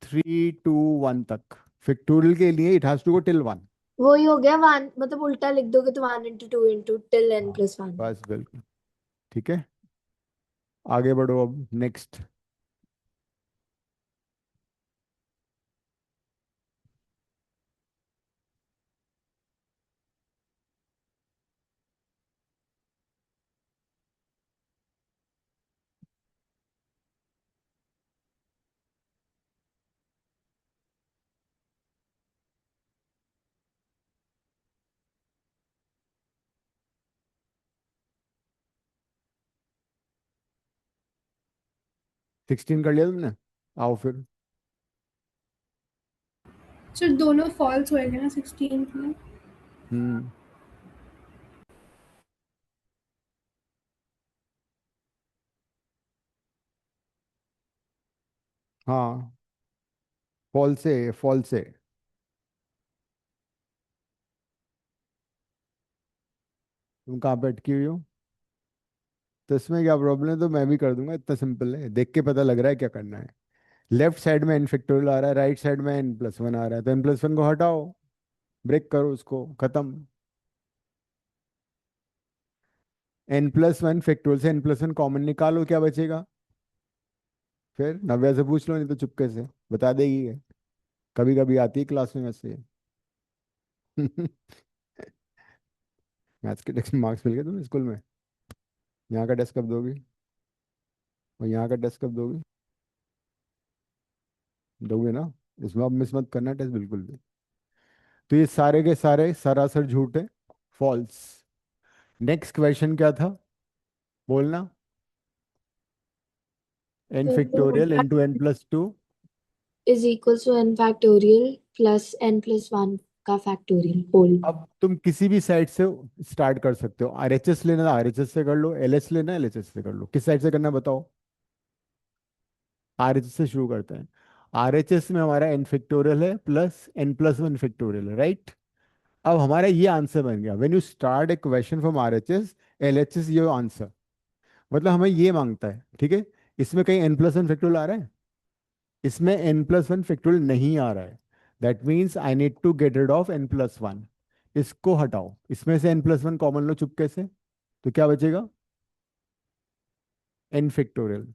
3 to 1 तक। फैक्टोरियल के लिए it has to go till 1। वही हो गया, वन मतलब उल्टा लिख दोगे तो 1 into 2 into till n+1। बस बिल्कुल ठीक है। आगे बढ़ो अब नेक्स्ट। सिक्सटीन कर लिया तुमने? आओ फिर। सर दोनों फॉल्स होएंगे ना 16 में। हम्म। हाँ, फॉल्स है, फॉल्स है। तुम कहाँ पे अटकी हुई हो? तो इसमें क्या प्रॉब्लम है, तो मैं भी कर दूंगा, इतना सिंपल है, देख के पता लग रहा है क्या करना है। लेफ्ट साइड में n फैक्टोरियल आ रहा है, राइट साइड में n+1 आ रहा है, तो n+1 को हटाओ, ब्रेक करो उसको, खत्म। n+1 फैक्टोरियल से n+1 कॉमन निकालो, क्या बचेगा? फिर नव्या से पूछ लो, नहीं तो चुपके से बता देगी ये, कभी कभी आती है क्लास में वैसे। मैथ्स के टेस्ट मार्क्स मिल गए तुम्हें स्कूल में? यहाँ का टेस्ट कब दोगी? और यहाँ का टेस्ट कब दोगी? दोगे ना? इसमें अब मिस मत करना टेस्ट बिल्कुल भी। तो ये सारे के सारे सरासर झूठ है, फॉल्स। नेक्स्ट क्वेश्चन क्या था, बोलना। n factorial into n+2। Is equal to n factorial plus n+1 का फैक्टोरियल होल। अब तुम किसी भी साइड से स्टार्ट कर सकते हो, आरएचएस लेना आरएचएस से कर लो, एलएच लेना एलएचएस से कर लो, किस साइड से करना है बताओ? आरएचएस से शुरू करते हैं। आरएचएस में हमारा n फैक्टोरियल है प्लस n+1 फैक्टोरियल है, राइट? अब हमारा ये आंसर बन गया, when you start A question from RHS LHS your answer. मतलब हमें ये मांगता है, ठीक है। इसमें कहीं n+1 फैक्टोरियल आ रहा है? इसमें n+1 फैक्टोरियल नहीं आ रहा है। That means I need to get rid of n+1। इसको हटाओ, इसमें से n+1 कॉमन लो चुपके से, तो क्या बचेगा? n factorial.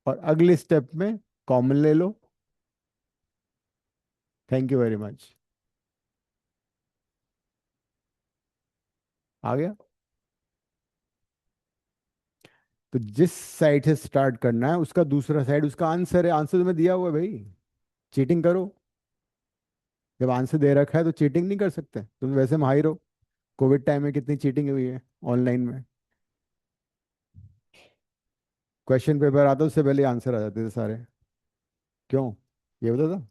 और अगले स्टेप में कॉमन ले लो। Thank you very much. आ गया? तो जिस साइड से स्टार्ट करना है उसका दूसरा साइड उसका आंसर है, आंसर तुम्हें दिया हुआ है भाई। चीटिंग करो? जब आंसर दे रखा है तो चीटिंग नहीं कर सकते, तुम वैसे माहिर हो। कोविड टाइम में कितनी चीटिंग हुई है ऑनलाइन में। क्वेश्चन पेपर आता उससे पहले आंसर आ जाते थे सारे। क्यों? ये बता था।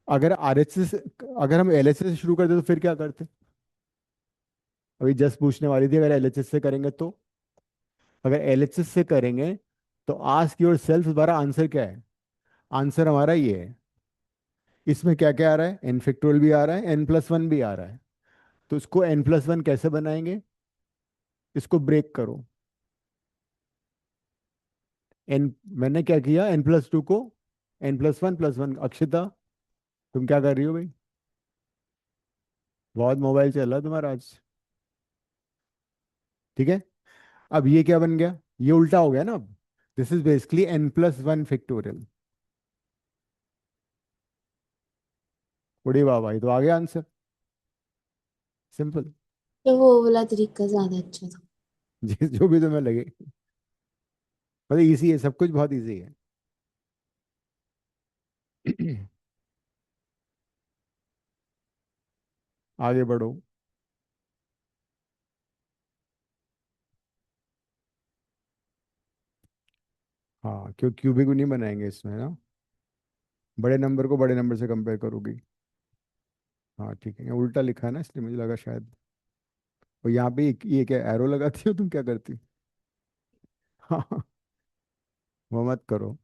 अगर आरएचएस, अगर हम एलएचएस से शुरू करते तो फिर क्या करते? अभी जस्ट पूछने वाली थी, अगर एलएचएस से करेंगे तो। अगर एलएचएस से करेंगे तो आस्क योर सेल्फ हमारा आंसर क्या है। आंसर हमारा ये है, इसमें क्या क्या आ रहा है, n फैक्टोरियल भी आ रहा है, n+1 भी आ रहा है। तो इसको n+1 कैसे बनाएंगे? इसको ब्रेक करो। n, मैंने क्या किया, n+2 को n+1+1। अक्षिता, तुम क्या कर रही हो भाई? बहुत मोबाइल चल रहा है तुम्हारा आज। ठीक है। अब ये क्या बन गया, ये उल्टा हो गया ना अब। This is basically n+1 factorial. उड़ी वाह भाई, तो आ गया आंसर, सिंपल। तो वो वाला तरीका ज्यादा अच्छा था। जो भी तुम्हें लगे, मतलब इजी है, सब कुछ बहुत इजी है। आगे बढ़ो। हाँ, क्यों क्यूबिक नहीं बनाएंगे इसमें ना, बड़े नंबर को बड़े नंबर से कंपेयर करोगी। हाँ ठीक है, उल्टा लिखा है ना इसलिए मुझे लगा शायद। और यहाँ पे ये क्या एरो लगाती हो तुम, क्या करती? हाँ, वो मत करो।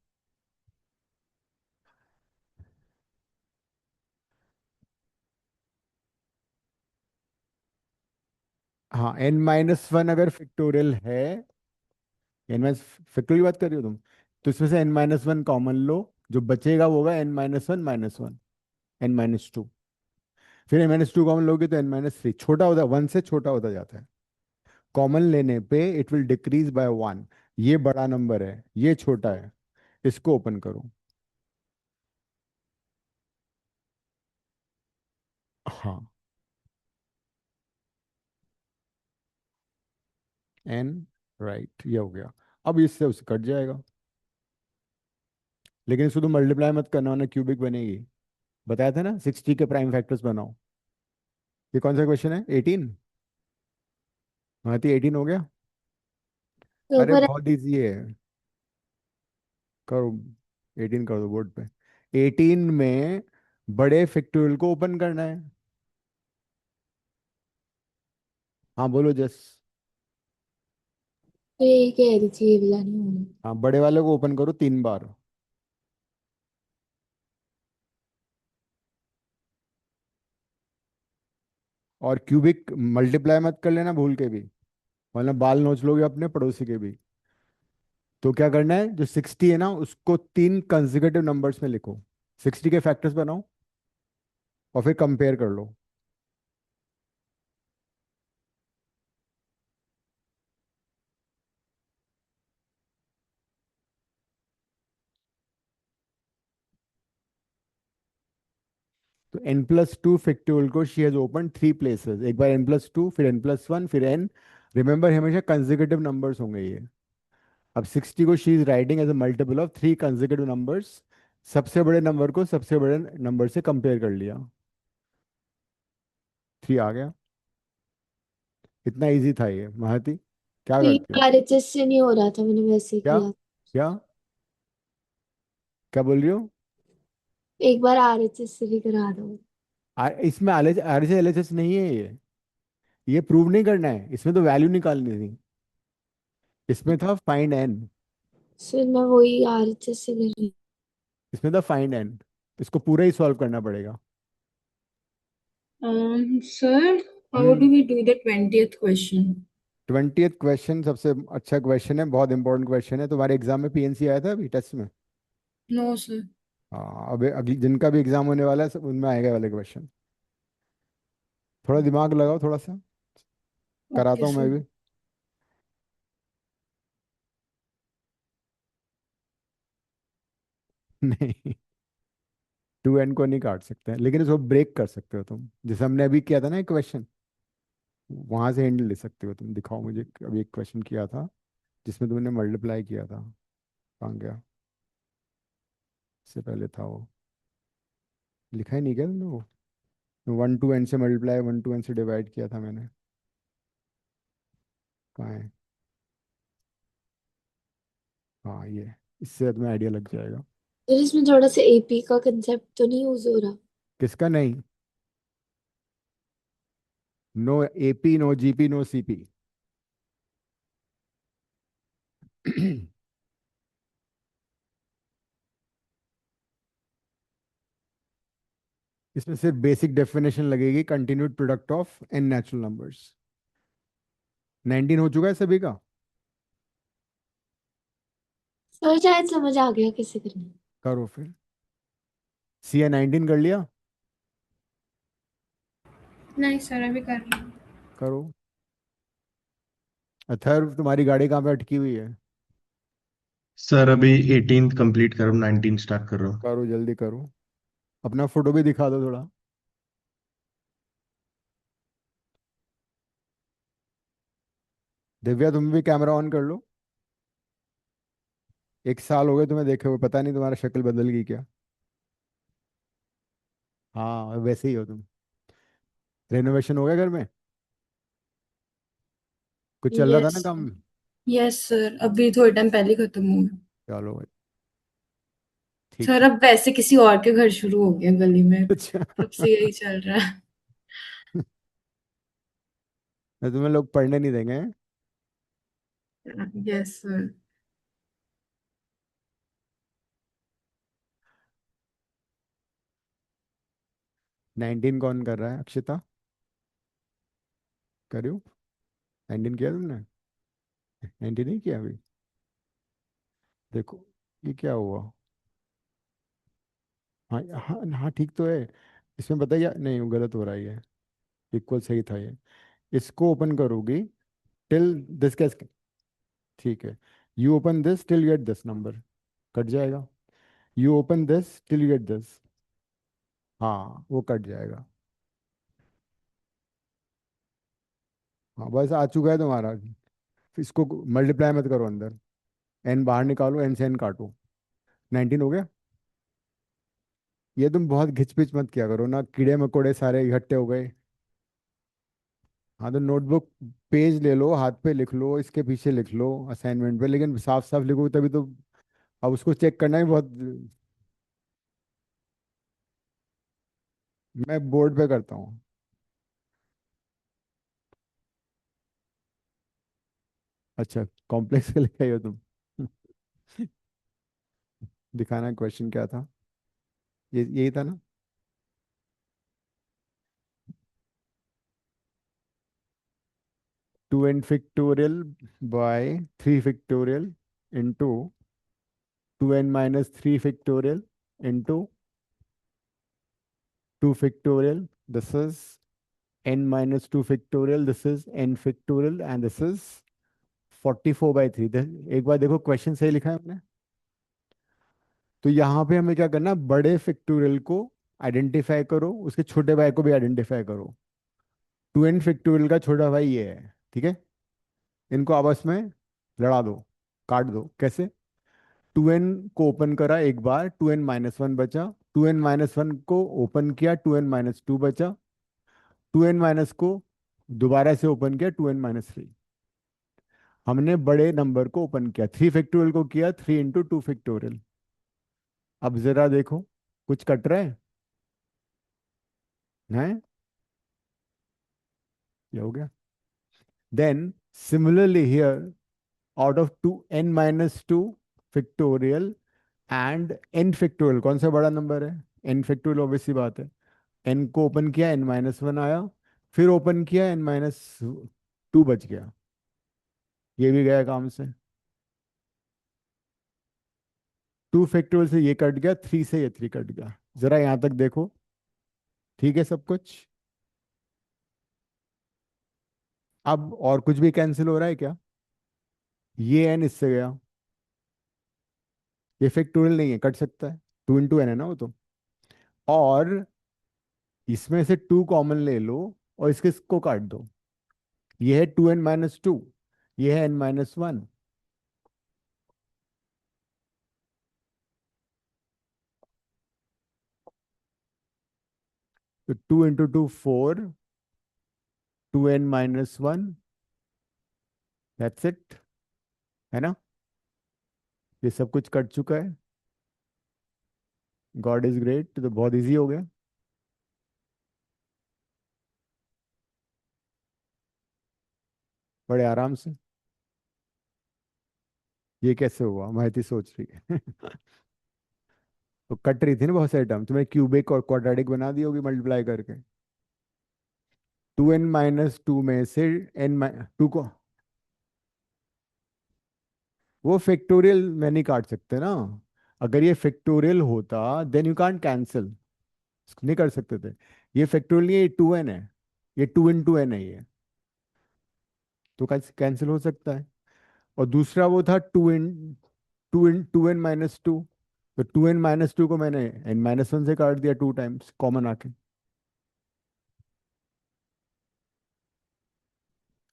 हाँ, n-1 अगर फैक्टोरियल है, एन माइनस फैक्टोरियल की बात कर रही हो तुम, तो इसमें से n-1 कॉमन लो, जो बचेगा वो होगा n-1 n-2। फिर n-2 कॉमन लोगे तो n-3 छोटा होता है, 1 से छोटा होता जाता है। कॉमन लेने पे इट विल डिक्रीज बाय 1। ये बड़ा नंबर है, ये छोटा है, इसको ओपन करो। हाँ, n, राइट, ये हो गया। अब इससे उसे कट जाएगा, लेकिन इसको तो मल्टीप्लाई मत करना वरना क्यूबिक बनेगी। बताया था ना, 60 के प्राइम फैक्टर्स बनाओ। ये कौन सा क्वेश्चन है, 18? हाँ, तो 18 हो गया। तो अरे ऊपर बहुत इजी है, करो। 18 कर दो बोर्ड पे। 18 में बड़े फैक्टोरियल को ओपन करना है। हाँ बोलो जस। तो ये कह रही थी, ये वाला नहीं होना। हाँ, बड़े वाले को ओपन करो 3 बार। और क्यूबिक मल्टीप्लाई मत कर लेना भूल के भी, वरना बाल नोच लोगे अपने पड़ोसी के भी। तो क्या करना है, जो 60 है ना उसको 3 कंसेक्यूटिव नंबर्स में लिखो, 60 के फैक्टर्स बनाओ और फिर कंपेयर कर लो। तो n+2 फैक्टोरियल को शी हैज ओपन 3 प्लेसेस, एक बार n+2, फिर n+1, फिर n। रिमेंबर हमेशा कंसेक्यूटिव नंबर्स होंगे ये। अब 60 को she is writing as a multiple of 3 consecutive numbers. सबसे बड़े नंबर को सबसे बड़े नंबर से कंपेयर कर लिया, 3 आ गया। इतना इजी था ये महती, क्या तो ये करते हो? RHS से नहीं हो रहा था, मैंने वैसे क्या किया। क्या क्या बोल रही हो? एक बार RHS से भी करा दो। इसमें RHS नहीं है ये प्रूव नहीं करना है, इसमें तो वैल्यू निकालनी थी। इसमें था फाइंड एन। फिर मैं वही RHS से कर रही इसमें था फाइंड एन, इसको पूरा ही सॉल्व करना पड़ेगा। Sir, how do hmm we do the 20th question? 20th question सबसे अच्छा क्वेश्चन है, बहुत इंपॉर्टेंट क्वेश्चन है। तुम्हारे एग्जाम में पीएनसी आया था अभी टेस्ट में? No, sir. हाँ, अब अगली जिनका भी एग्जाम होने वाला है सब उनमें आएगा वाले क्वेश्चन। थोड़ा दिमाग लगाओ थोड़ा सा, Okay, कराता हूँ मैं sir. भी। नहीं, 2n को नहीं काट सकते हैं, लेकिन इसको ब्रेक कर सकते हो तुम, जैसे हमने अभी किया था ना एक क्वेश्चन, वहां से हैंडल ले सकते हो तुम। दिखाओ मुझे, अभी एक क्वेश्चन किया था जिसमें तुमने मल्टीप्लाई किया था, कहाँ गया? इससे पहले था वो, लिखा ही नहीं क्या तुमने वो? 1 to n से मल्टीप्लाई, 1 to n से डिवाइड किया था मैंने, कहाँ है? हाँ ये, इससे तुम्हें आइडिया लग जाएगा। थी। इसमें थोड़ा सा AP का कंसेप्ट तो नहीं यूज हो रहा? किसका नहीं? No AP, no GP, no CP. इसमें सिर्फ बेसिक डेफिनेशन लगेगी, continued product of n natural numbers. 19 हो चुका है सभी का? सर शायद समझ आ गया कैसे करना है। करो फिर। सी 19 कर लिया? नहीं सर, अभी कर रही हूँ। करो। अथर्व, तुम्हारी गाड़ी कहाँ पे अटकी हुई है? सर अभी 18th कंप्लीट कर रहा हूँ, 19 स्टार्ट कर रहा हूँ। करो जल्दी करो, अपना फोटो भी दिखा दो थोड़ा। दिव्या तुम भी कैमरा ऑन कर लो। 1 साल हो गए तुम्हें देखे हुए, पता नहीं तुम्हारा शक्ल बदल गई क्या? हाँ वैसे ही हो तुम। रेनोवेशन हो गया घर में? कुछ चल रहा था ना Yes. काम? Yes, sir. अभी थोड़े टाइम पहले खत्म हुआ। चलो भाई, ठीक सर है। अब वैसे किसी और के घर शुरू हो गया गली में। अच्छा। तब से यही चल रहा है। तो तुम्हें लोग पढ़ने नहीं देंगे। Yes, sir. 19 कौन कर रहा है? अक्षिता करो। 19 किया तुमने? 19 नहीं किया अभी? देखो ये क्या हुआ। हाँ हाँ हाँ, ठीक तो है। इसमें बताइए, नहीं वो गलत हो रहा है ये। इक्वल सही था ये। इसको ओपन करोगी टिल दिस कैस। ठीक है। You open this till you get this number, cut जाएगा। You open this till you get this, हाँ वो कट जाएगा। हाँ बस आ चुका है तुम्हारा। इसको मल्टीप्लाई मत करो अंदर, एन बाहर निकालो, एन से एन काटो। 19 हो गया। ये तुम बहुत घिचपिच मत किया करो ना, कीड़े मकोड़े सारे इकट्ठे हो गए। हाँ तो नोटबुक पेज ले लो, हाथ पे लिख लो, इसके पीछे लिख लो असाइनमेंट पे, लेकिन साफ साफ लिखो तभी तो। अब उसको चेक करना ही बहुत। मैं बोर्ड पे करता हूँ। अच्छा, कॉम्प्लेक्स के लिखा ही हो तुम। दिखाना क्वेश्चन क्या था। ये यही था ना। 2n by 3 into 2n-3 into 2 this is n-2 this is n, and this is 44/3। एक बार देखो क्वेश्चन सही लिखा है हमने। तो यहाँ पे हमें क्या करना, बड़े फैक्टोरियल को आइडेंटिफाई करो, उसके छोटे भाई को भी आइडेंटिफाई करो। 2n का छोटा भाई ये है, ठीक है। इनको आपस में लड़ा दो, काट दो। कैसे? 2n को ओपन करा एक बार, 2n-1 बचा। 2n-1 को ओपन किया, 2n-2 बचा। 2n माइनस को दोबारा से ओपन किया, 2n-3। हमने बड़े नंबर को ओपन किया, 3 को किया 3 × 2। अब जरा देखो, कुछ कट रहा है? ये हो गया। Then similarly here, out of 2n-2 and n, कौन सा बड़ा नंबर है? n, ऑब्वियस सी बात है। n को ओपन किया, n-1 आया। फिर ओपन किया, n-2 बच गया। ये भी गया काम से। 2 से ये कट गया, 3 से ये 3 कट गया। जरा यहां तक देखो, ठीक है सब कुछ। अब और कुछ भी कैंसिल हो रहा है क्या? ये n इससे गया। ये फैक्टोरियल नहीं है, कट सकता है। 2 × n है ना वो तो। और इसमें से 2 कॉमन ले लो और इसको काट दो। ये है 2n-2, ये है n-1। तो 2 × 2 4, 2n-1, दैट्स इट, है ना। ये सब कुछ कट चुका है। गॉड इज ग्रेट, तो बहुत इजी हो गया। बड़े आराम से। ये कैसे हुआ, महती सोच रही है। तो कट रही थी ना बहुत सारे टर्म, तुम्हें क्यूबिक और क्वाड्रेटिक बना दी होगी मल्टीप्लाई करके। 2n-2 में से n-2 को, वो फैक्टोरियल में नहीं काट सकते ना। अगर ये फैक्टोरियल होता देन यू कांट कैंसिल, नहीं कर सकते थे। ये फैक्टोरियल नहीं है, ये 2n है। ये 2 × n है ये, तो कैंसिल हो सकता है। और दूसरा वो था 2n-2 तो 2n-2 को मैंने n-1 से काट दिया 2 टाइम्स कॉमन आके।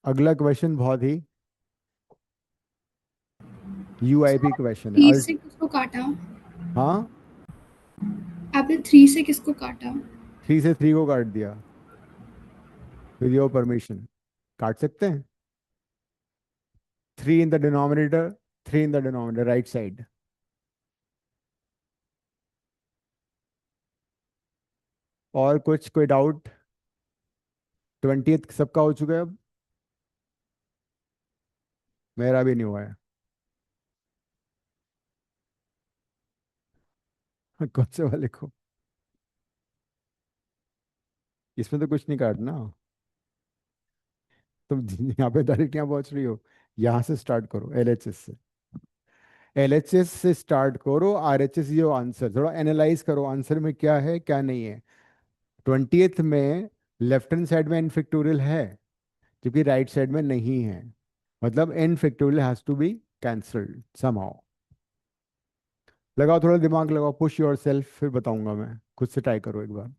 अगला क्वेश्चन बहुत ही यूआईपी क्वेश्चन है। 3 से किसको काटा? हाँ, आपने 3 से किसको काटा? 3 से 3 को काट दिया विद योर परमिशन। काट सकते हैं। 3 in the denominator, 3 in the denominator, right side. और कुछ कोई डाउट? 20th सबका हो चुका है अब। मेरा भी नहीं हुआ है। कौन से वाले को? इसमें तो कुछ नहीं काटना। तुम यहाँ पे डायरेक्ट यहाँ पहुंच रही हो। यहाँ से स्टार्ट करो, एलएचएस से। एलएचएस से स्टार्ट करो, आरएचएस ये आंसर थोड़ा एनालाइज करो, आंसर में क्या है क्या नहीं है। 20th में लेफ्ट हैंड साइड में एन फैक्टोरियल है, जबकि राइट साइड में नहीं है। मतलब n factorial has to be cancelled somehow. लगाओ थोड़ा दिमाग लगाओ, पुश योर सेल्फ, फिर बताऊंगा मैं, खुद से ट्राई करो एक बार।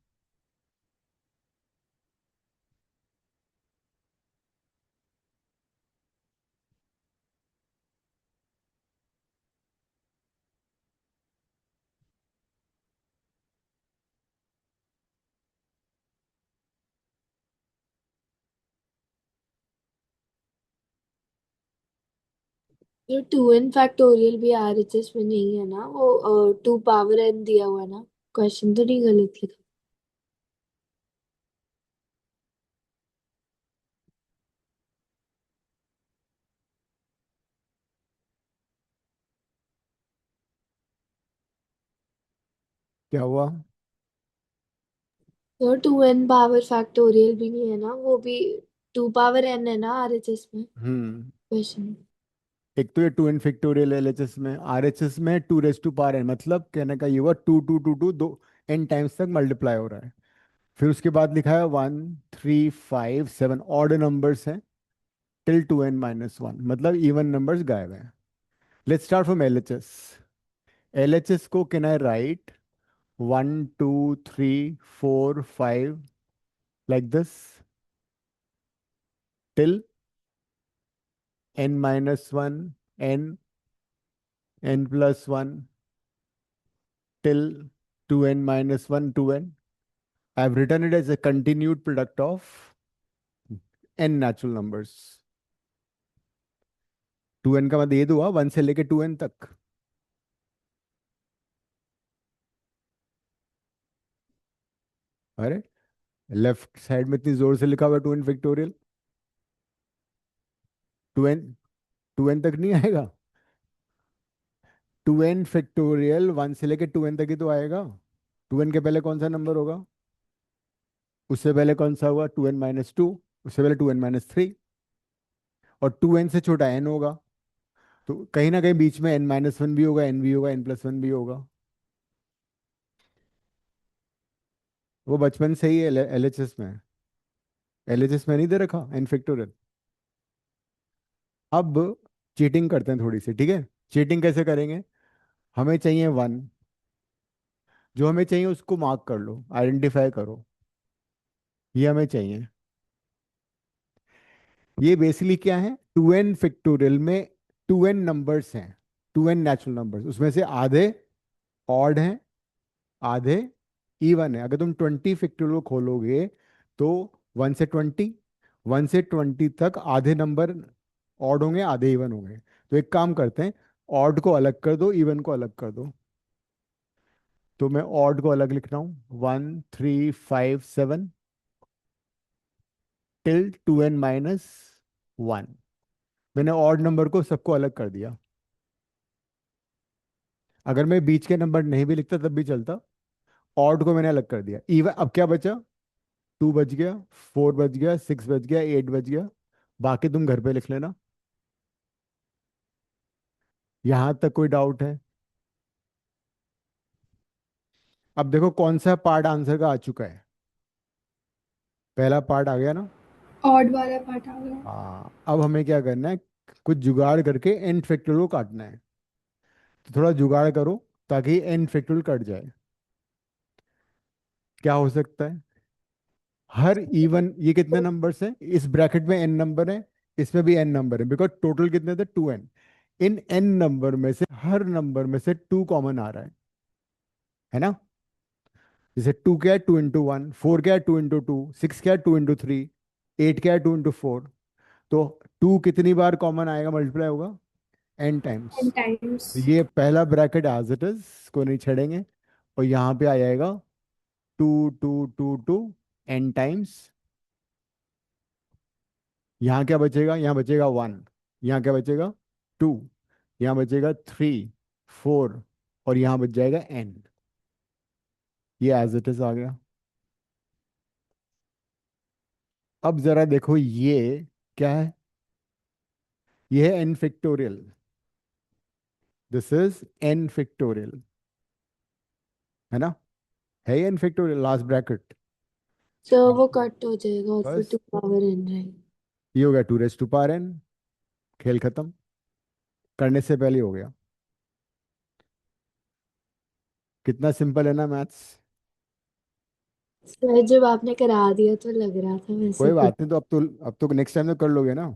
ये 2n फैक्टोरियल भी आरएचएस में नहीं है ना, वो 2 पावर n दिया हुआ है ना। क्वेश्चन तो नहीं गलत लिखा। क्या हुआ? तो 2n पावर फैक्टोरियल भी नहीं है ना, वो भी 2 पावर n है ना आरएचएस में हम्म। क्वेश्चन। एक तो ये 2n फैक्टोरियल एलएचएस में, आरएचएस में 2 रेज टू पावर n, मतलब कहने का ये हुआ 2 2 2 2 दो n टाइम्स तक मल्टीप्लाई हो रहा है। फिर उसके बाद लिखा है 1 3 5 7 ऑड नंबर्स हैं टिल 2n-1, मतलब इवन नंबर्स गायब हैं। Let's start from LHS. LHS को can I right 1 2 3 4 5 like this till n-1, n+1 till 2n-1 2n. I have written it as a continued product of n natural numbers. 2n का मतलब ये तो हुआ 1 से लेके 2n तक। अरे लेफ्ट साइड में इतनी जोर से लिखा हुआ 2n फैक्टोरियल, 2n 2n तक नहीं आएगा। 2n फैक्टोरियल 1 से लेके 2n तक ही तो आएगा। 2n के पहले कौन सा नंबर होगा? उससे पहले कौन सा होगा? 2n-2। उससे पहले 2n-3। और 2n से छोटा n होगा। तो कहीं ना कहीं बीच में n-1 भी होगा, n भी होगा, n+1 भी होगा। वो बचपन से ही एलएचएस में, एलएचएस में नहीं दे रखा एन फैक्टोरियल। अब चीटिंग करते हैं थोड़ी सी, ठीक है? चीटिंग कैसे करेंगे? हमें चाहिए 1, जो हमें चाहिए उसको मार्क कर लो, आइडेंटिफाई करो, ये हमें चाहिए। ये बेसिकली क्या है? 2n फैक्टोरियल में 2n नंबर्स हैं, 2n नेचुरल नंबर्स, उसमें से आधे ऑड हैं, आधे इवन है। अगर तुम 20 फैक्टोरियल को खोलोगे तो 1 से 20, 1 से 20 तक आधे नंबर ऑड होंगे, आधे इवन होंगे। तो एक काम करते हैं, ऑड को अलग कर दो, इवन को अलग कर दो। तो मैं ऑड को अलग लिख रहा हूँ, 1 3 5 7 टिल 2n-1। मैंने ऑड नंबर को सबको अलग कर दिया। अगर मैं बीच के नंबर नहीं भी लिखता तब भी चलता, ऑड को मैंने अलग कर दिया। इवन अब क्या बचा? 2 बच गया, 4 बच गया, 6 बच गया, 8 बच गया। बाकी तुम घर पे लिख लेना। यहां तक कोई डाउट है? अब देखो कौन सा पार्ट आंसर का आ चुका है। पहला पार्ट आ गया ना। ऑड वाला पार्ट आ गया। हाँ, अब हमें क्या करना है? कुछ जुगाड़ करके एन फैक्टोरियल को काटना है। तो थोड़ा जुगाड़ करो ताकि एन फैक्टोरियल कट जाए। क्या हो सकता है? हर इवन, ये कितने नंबर्स हैं? इस ब्रैकेट में एन नंबर है, इसमें भी एन नंबर है, बिकॉज टोटल कितने थे? 2n। इन एन नंबर में से हर नंबर में से 2 कॉमन आ रहा है ना? जैसे 2 क्या है? 2 × 1। 4 क्या है? 2 × 2। 6 क्या है? 2 × 3। 8 क्या है? 2 × 4। तो 2 कितनी बार कॉमन आएगा, मल्टीप्लाई होगा? n times. N times. तो ये पहला ब्रैकेट एज इट इज को नहीं छेड़ेंगे, और यहाँ पे आ जाएगा 2 2 2 2 n टाइम्स। यहाँ क्या बचेगा? यहाँ बचेगा 1। यहाँ क्या बचेगा 2, यहाँ बचेगा 3, 4, और यहाँ बच जाएगा n। ये एज इट इज आ गया। अब जरा देखो ये क्या है, ये है n factorial, this is n factorial, है ना, है ये n फैक्टोरियल लास्ट ब्रैकेट। तो वो कट हो जाएगा और फिर बस 2 पावर n रहेगा। ये हो गया 2 raised to power n, खेल खत्म, करने से पहले हो गया। कितना सिंपल है ना मैथ्स। सर जब आपने करा दिया तो लग रहा था वैसे कोई कुछ। बात नहीं, तो अब तो नेक्स्ट टाइम तो कर लोगे ना।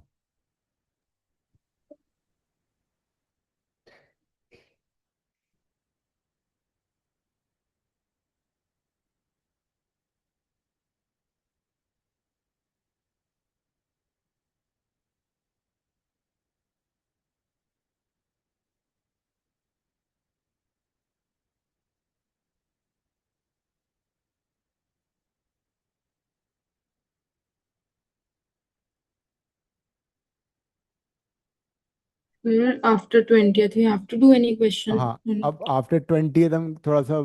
After 20th, you have to do any question. हाँ, अब आफ्टर 20 हम थोड़ा सा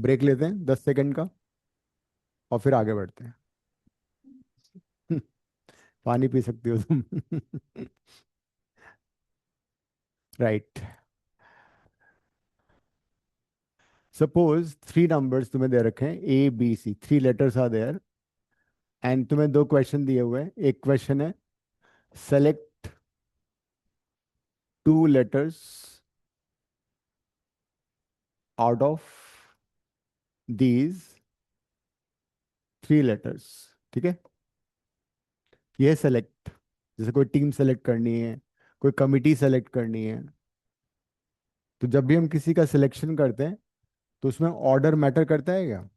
ब्रेक लेते हैं 10 सेकंड का, और फिर आगे बढ़ते हैं। पानी पी सकती हो तुम। राइट, सपोज 3 नंबर्स तुम्हें दे रखे हैं A B C, 3 letters are there, and तुम्हें 2 क्वेश्चन दिए हुए हैं। एक क्वेश्चन है select 2 letters out of these 3 letters, ठीक है। ये सेलेक्ट, जैसे कोई टीम सेलेक्ट करनी है, कोई कमिटी सेलेक्ट करनी है, तो जब भी हम किसी का सिलेक्शन करते हैं तो उसमें ऑर्डर मैटर करता है क्या?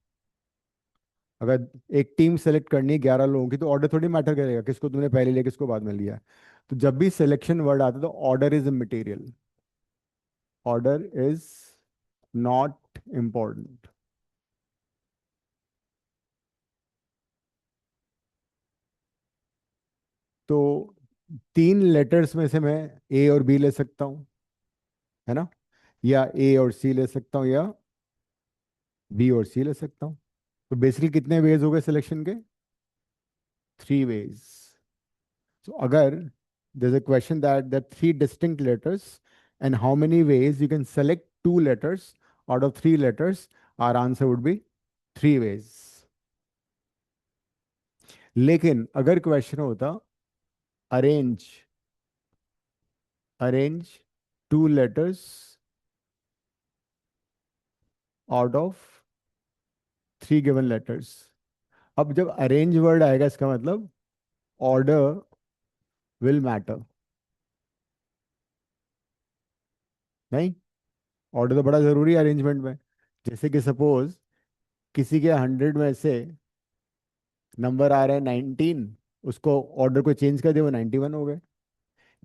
अगर एक टीम सेलेक्ट करनी है 11 लोगों की, तो ऑर्डर थोड़ी मैटर करेगा, किसको तुमने पहले लिया किसको बाद में लिया। तो जब भी सिलेक्शन वर्ड आता है तो order is immaterial, order is not important. तो 3 लेटर्स में से मैं ए और बी ले सकता हूँ, है ना, या ए और सी ले सकता हूँ, या बी और सी ले सकता हूँ। तो बेसिकली कितने वेज हो गए सिलेक्शन के? 3 ways। So agar there's a question that there are 3 distinct letters and how many ways you can select 2 letters out of 3 letters, our answer would be 3 ways। लेकिन अगर क्वेश्चन होता arrange arrange 2 letters out of 3 given letters, अब जब arrange word आएगा इसका मतलब order will matter, नहीं? Order तो बड़ा जरूरी है अरेंजमेंट में। जैसे कि सपोज किसी के 100 में से नंबर आ रहा है 19, उसको ऑर्डर को चेंज कर दिया, वो 91 हो गए।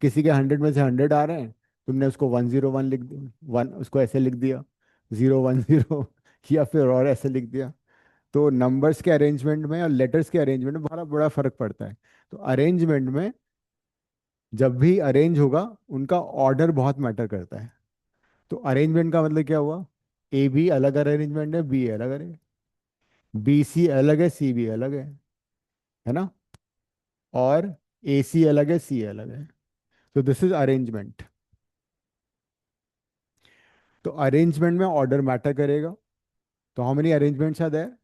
किसी के 100 में से 100 आ रहे हैं, तुमने उसको 101 लिख दिया, वन उसको ऐसे लिख दिया 010, या फिर और ऐसे लिख दिया। तो नंबर्स के अरेंजमेंट में और लेटर्स के अरेंजमेंट में बड़ा बड़ा फर्क पड़ता है। तो अरेंजमेंट में जब भी अरेंज होगा उनका ऑर्डर बहुत मैटर करता है। तो अरेंजमेंट का मतलब क्या हुआ? ए बी अलग अरेंजमेंट है, बी अलग है, बी सी अलग है, सी बी अलग है ना, और ए सी अलग है, सी अलग है। तो दिस इज अरेंजमेंट। तो अरेंजमेंट में ऑर्डर मैटर करेगा। तो how many arrangements are there?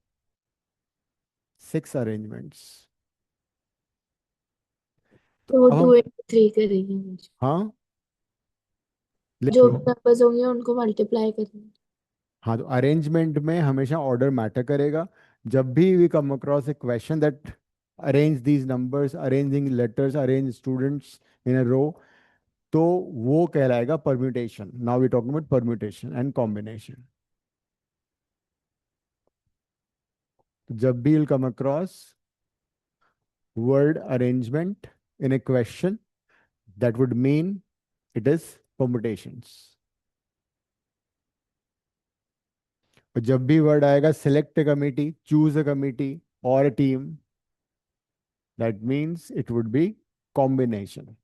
6 arrangements. तो तो वो अब 2 हम, into 3 करेंगे मुझे, हाँ लिख जो लो। भी नंबर्स होंगे उनको मल्टीप्लाई करेंगे। हाँ, तो अरेंजमेंट में हमेशा ऑर्डर मैटर करेगा। जब भी we come across a question that arrange these numbers, arranging letters, arrange students in a row, तो वो कहलाएगा permutation. Now we talking about permutation and combination. जब भी will come across word arrangement in a question, that would mean it is permutations। और जब भी word आएगा select a committee, choose a committee or a team, that means it would be combination।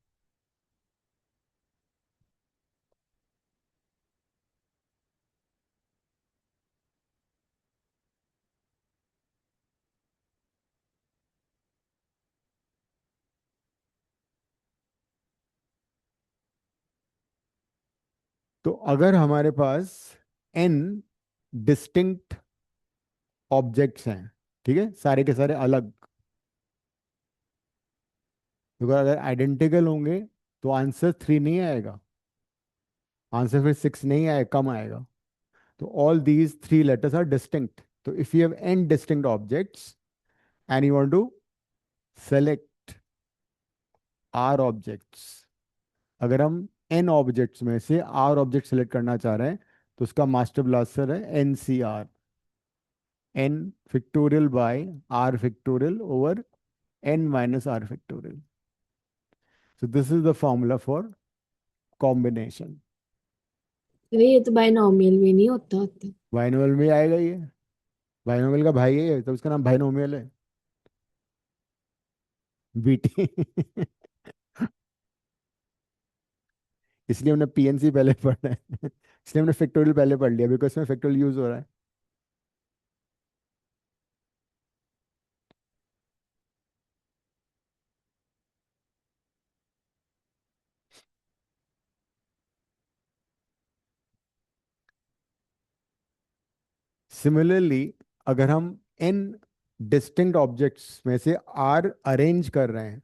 तो अगर हमारे पास n distinct objects हैं, ठीक है, सारे के सारे अलग, तो अगर आइडेंटिकल होंगे तो आंसर 3 नहीं आएगा, आंसर फिर 6 नहीं आएगा, कम आएगा। तो all these 3 letters are distinct. तो if you have n distinct objects and you want to select r objects, अगर हम n ऑब्जेक्ट्स में से r ऑब्जेक्ट सेलेक्ट करना चाह रहे हैं तो उसका मास्टर ब्लास्टर है NCR, n factorial by r factorial over n minus r factorial. So this is the formula for combination. ये तो बाइनोमियल में नहीं होता। बाइनोमियल में आएगा ये, बाइनोमियल का भाई है तो उसका नाम बाइनोमियल है, बीटी। इसलिए हमने पीएनसी पहले पढ़ा है, इसलिए हमने फैक्टोरियल पहले पढ़ लिया, बिकॉज इसमें फैक्टोरियल यूज हो रहा है। सिमिलरली अगर हम n डिस्टिंक्ट ऑब्जेक्ट्स में से r अरेंज कर रहे हैं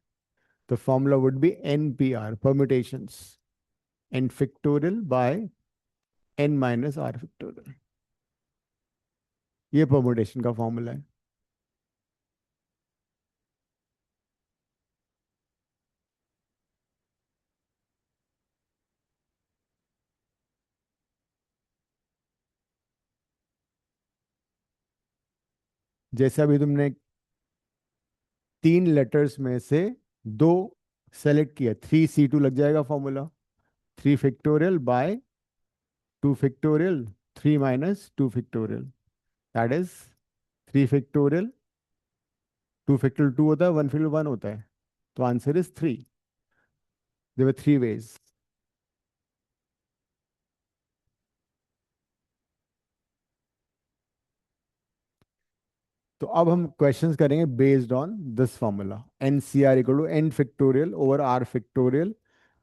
तो formula would be NPR, permutations, n factorial by n minus r factorial. ये परम्यूटेशन का फॉर्मूला है। जैसे अभी तुमने 3 लेटर्स में से 2 सेलेक्ट किया, 3C2 लग जाएगा formula, 3 factorial by 2 factorial 3 minus 2 factorial, that is 3 factorial, 2 factorial 2 होता है, 1 फैक्टोरियल 1 होता है, तो answer is 3। There were 3 ways. तो अब हम क्वेश्चंस करेंगे based on this formula, n C r equal to n factorial over r factorial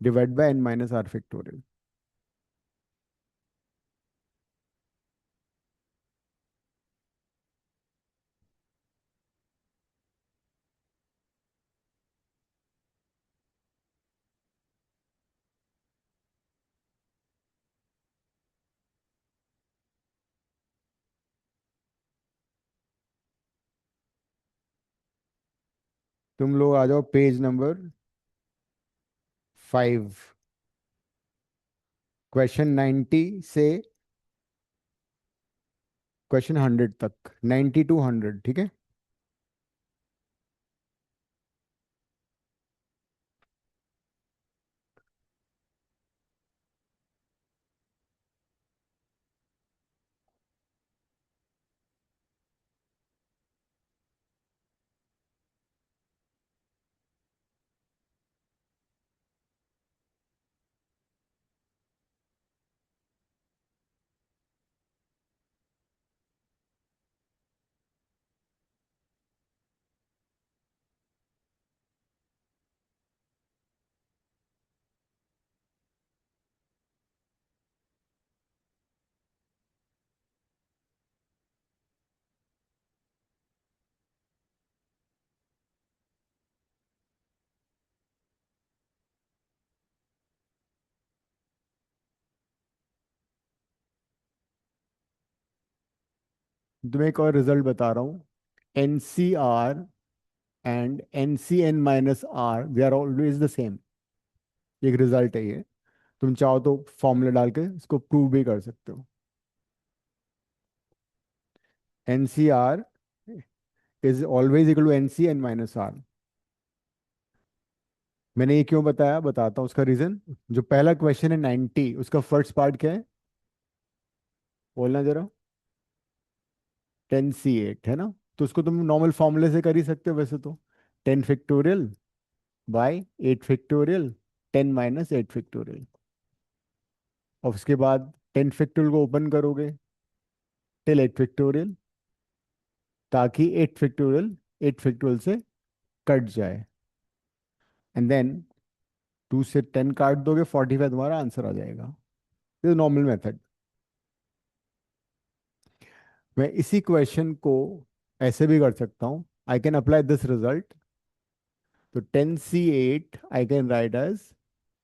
divide by n minus r factorial. तुम लोग आ जाओ पेज नंबर 5, क्वेश्चन 90 से क्वेश्चन 100 तक, 90 टू 100, ठीक है। तुम्हें एक और रिजल्ट बता रहा हूँ, n C r and n c n minus r they are always the same. एक रिजल्ट है ये, तुम चाहो तो फॉर्मूला डाल के इसको प्रूव भी कर सकते हो। N C r is always equal to n c n minus r. मैंने ये क्यों बताया, बताता हूँ उसका रीजन। जो पहला क्वेश्चन है 90, उसका फर्स्ट पार्ट क्या है, बोलना जरा, 10C8 है ना, तो उसको तुम नॉर्मल फॉर्मूले से कर ही सकते हो वैसे तो, 10 factorial by 8 factorial 10 minus 8 factorial, और उसके बाद 10 फैक्टोरियल को ओपन करोगे टिल 8 फैक्टोरियल, ताकि 8 फैक्टोरियल से कट जाए, एंड देन 2 से 10 काट दोगे, 45 तुम्हारा आंसर आ जाएगा। This normal method. मैं इसी क्वेश्चन को ऐसे भी कर सकता हूँ, I can apply this result. तो 10C8 I can write as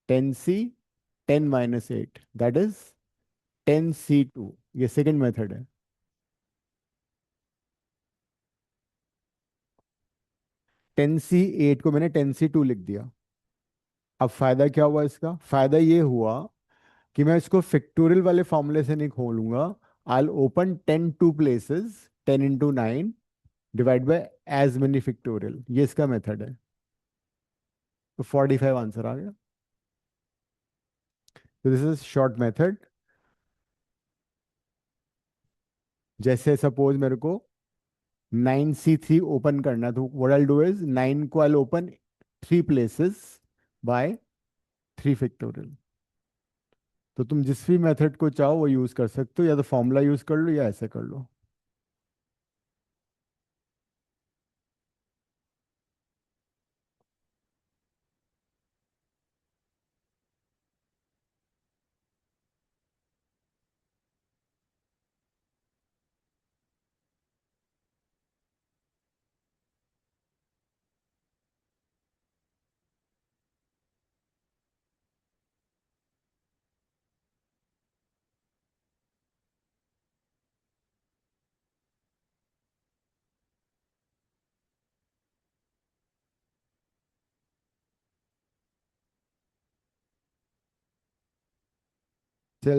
10C 10 - 8, that is 10C2। ये सेकेंड मेथड है। 10C8 को मैंने 10C2 लिख दिया। अब फायदा क्या हुआ इसका? फायदा ये हुआ कि मैं इसको फैक्टोरियल वाले फॉर्मूले से नहीं खोलूंगा। I open 10 2 places, 10 × 9 divide by as many factorial. ये इसका मेथड है। तो 45 आंसर आ गया। तो दिस इज शॉर्ट मेथड। जैसे सपोज मेरे को 9C3 ओपन करना है, तो व्हाट आई डू इज 9 को I open 3 places by 3 factorial. तो तुम जिस भी मेथड को चाहो वो यूज कर सकते हो, या तो फॉर्मूला यूज कर लो या ऐसे कर लो। चल,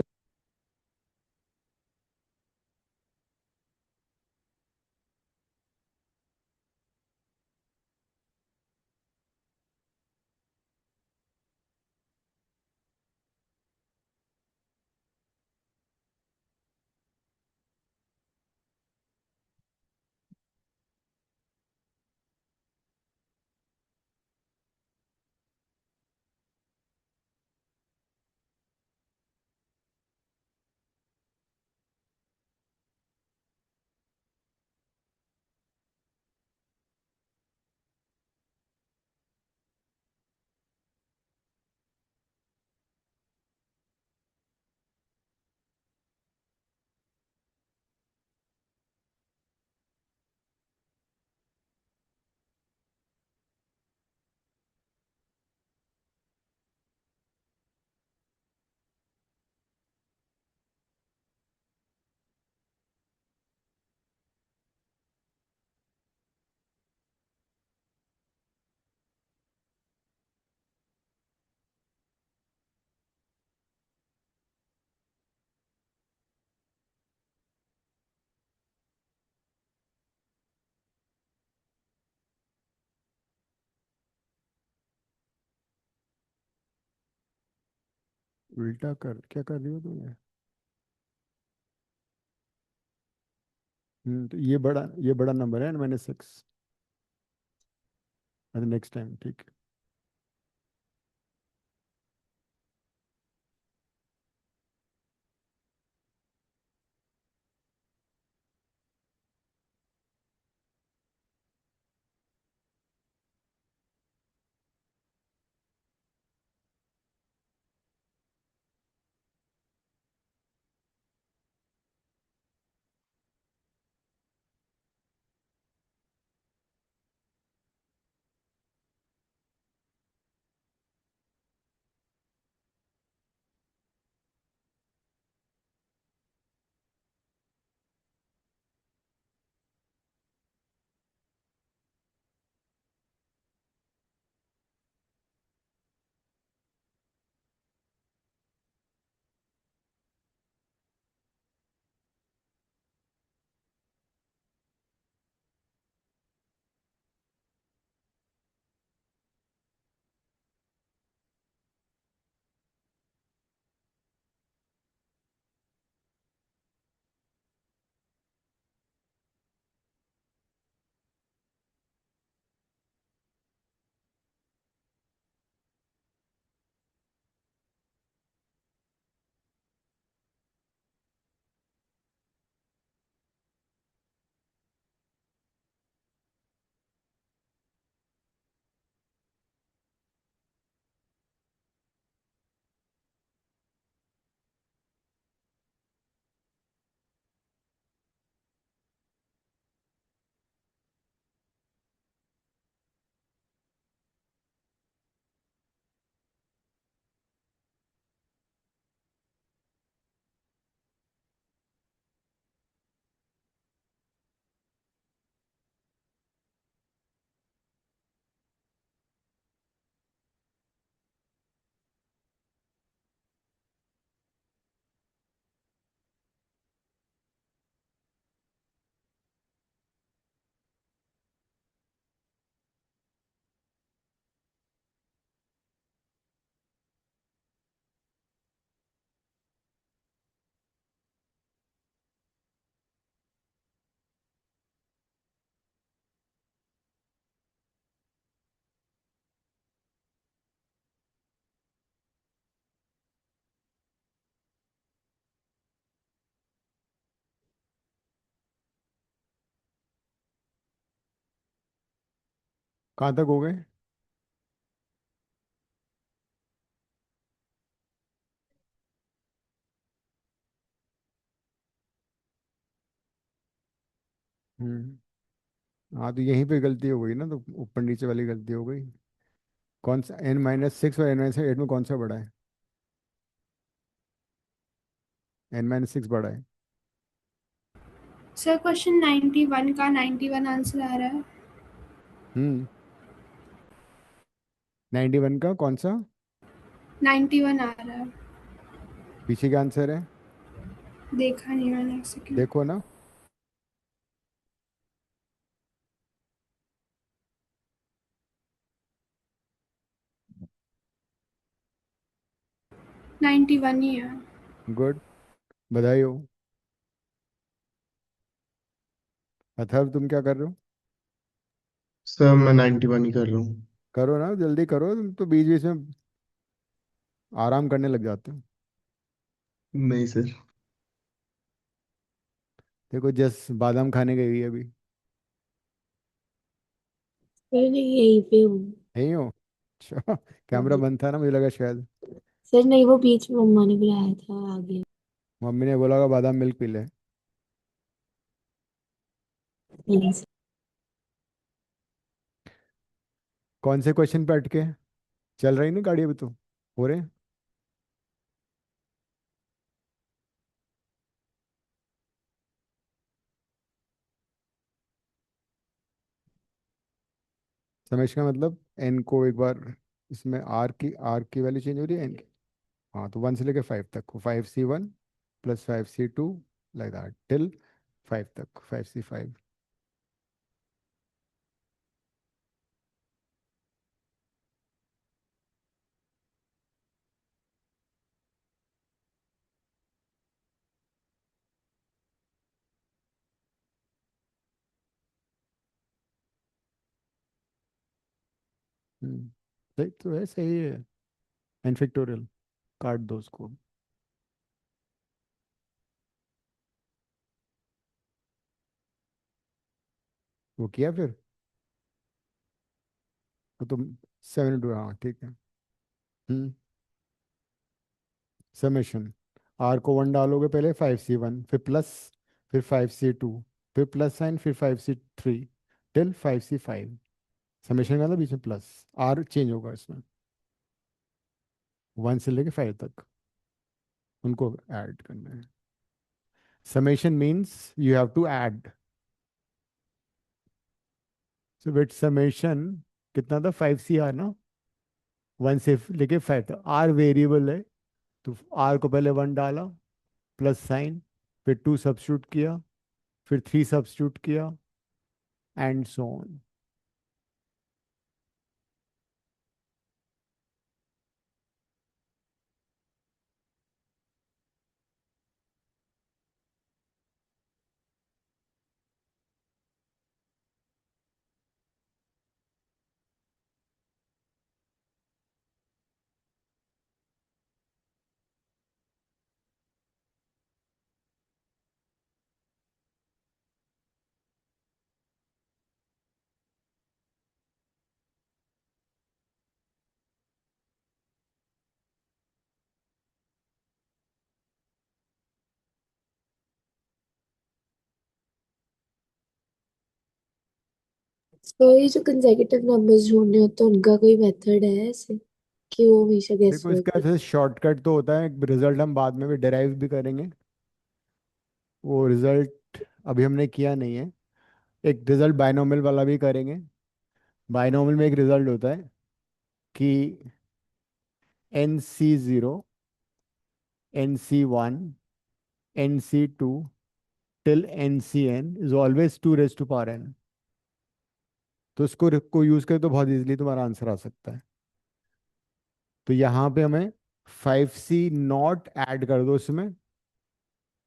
उल्टा कर, क्या कर रही हो तुम? तो ये बड़ा नंबर है, -6। अरे नेक्स्ट टाइम, ठीक है। कहाँ तक हो गए? हाँ तो यहीं पे गलती हो गई ना, तो ऊपर नीचे वाली गलती हो गई। कौन सा n-6 और n-8 में कौन सा बड़ा है? n-6 बड़ा है। सर क्वेश्चन 91 का 91 आंसर आ रहा है। 91 का कौन सा? 91 आ रहा है। पीछे का आंसर है? देखा नहीं मैंने, एक सेकंड। देखो ना। 91 ही है। गुड, बधाई हो। अथर्व तुम क्या कर रहे हो? सर मैं 91 ही कर रहा हूँ। करो ना, जल्दी करो, तुम तो बीच बीच में आराम करने लग जाते हो। नहीं सर। देखो जस बादाम खाने गई है अभी। सर नहीं, यहीं पे हूँ। नहीं हो? अच्छा, कैमरा नहीं। बंद था ना, मुझे लगा शायद। सर नहीं, वो बीच में मम्मा ने बुलाया था, आ गया। मम्मी ने बोला होगा बादाम मिल्क पी ले। नहीं सर। कौन से क्वेश्चन पे अटके? चल रही ना गाड़ी अभी तो? हो रहे? समझ का मतलब, एन को एक बार, इसमें आर की वैल्यू चेंज हो रही है एन की। हाँ तो 1 से लेके 5 तक, 5c1 plus 5c2, like that till 5 तक, 5c5। सही तो है, सही है। एन फैक्टोरियल, काट दो उसको। वो किया फिर? तो तुम 7 हाँ ठीक है। हम्म समेशन, आर को 1 डालोगे पहले, 5c1 फिर प्लस, फिर 5c2, फिर प्लस साइन, फिर 5c3 टिल 5c5। समेशन का मतलब बीच में प्लस, आर चेंज होगा इसमें, 1 से लेके 5 तक उनको ऐड करना है। Summation means you have to add. So with summation कितना था, 5c आर ना, 1 से लेके 5 तक। आर वेरिएबल है, तो आर को पहले 1 डाला, प्लस साइन, फिर 2 सब्स्टिट्यूट किया, फिर 3 सब्स्टिट्यूट किया, एंड सो ऑन। तो ये जो कंसेक्यूटिव नंबर्स ढूंढने होते हैं, उनका कोई मेथड है ऐसे कि वो हमेशा गेस देखो वर्क इसका करे? ऐसे शॉर्टकट तो होता है, रिजल्ट हम बाद में भी डिराइव भी करेंगे। वो रिजल्ट अभी हमने किया नहीं है। एक रिजल्ट बायनोमियल वाला भी करेंगे। बायनोमियल में एक रिजल्ट होता है कि NC0, NC1, NC2 till NCN is always 2 raised to power n। तो इसको को यूज करें तो बहुत इजीली तुम्हारा आंसर आ सकता है। तो यहाँ पे हमें 5c0 ऐड कर दो इसमें,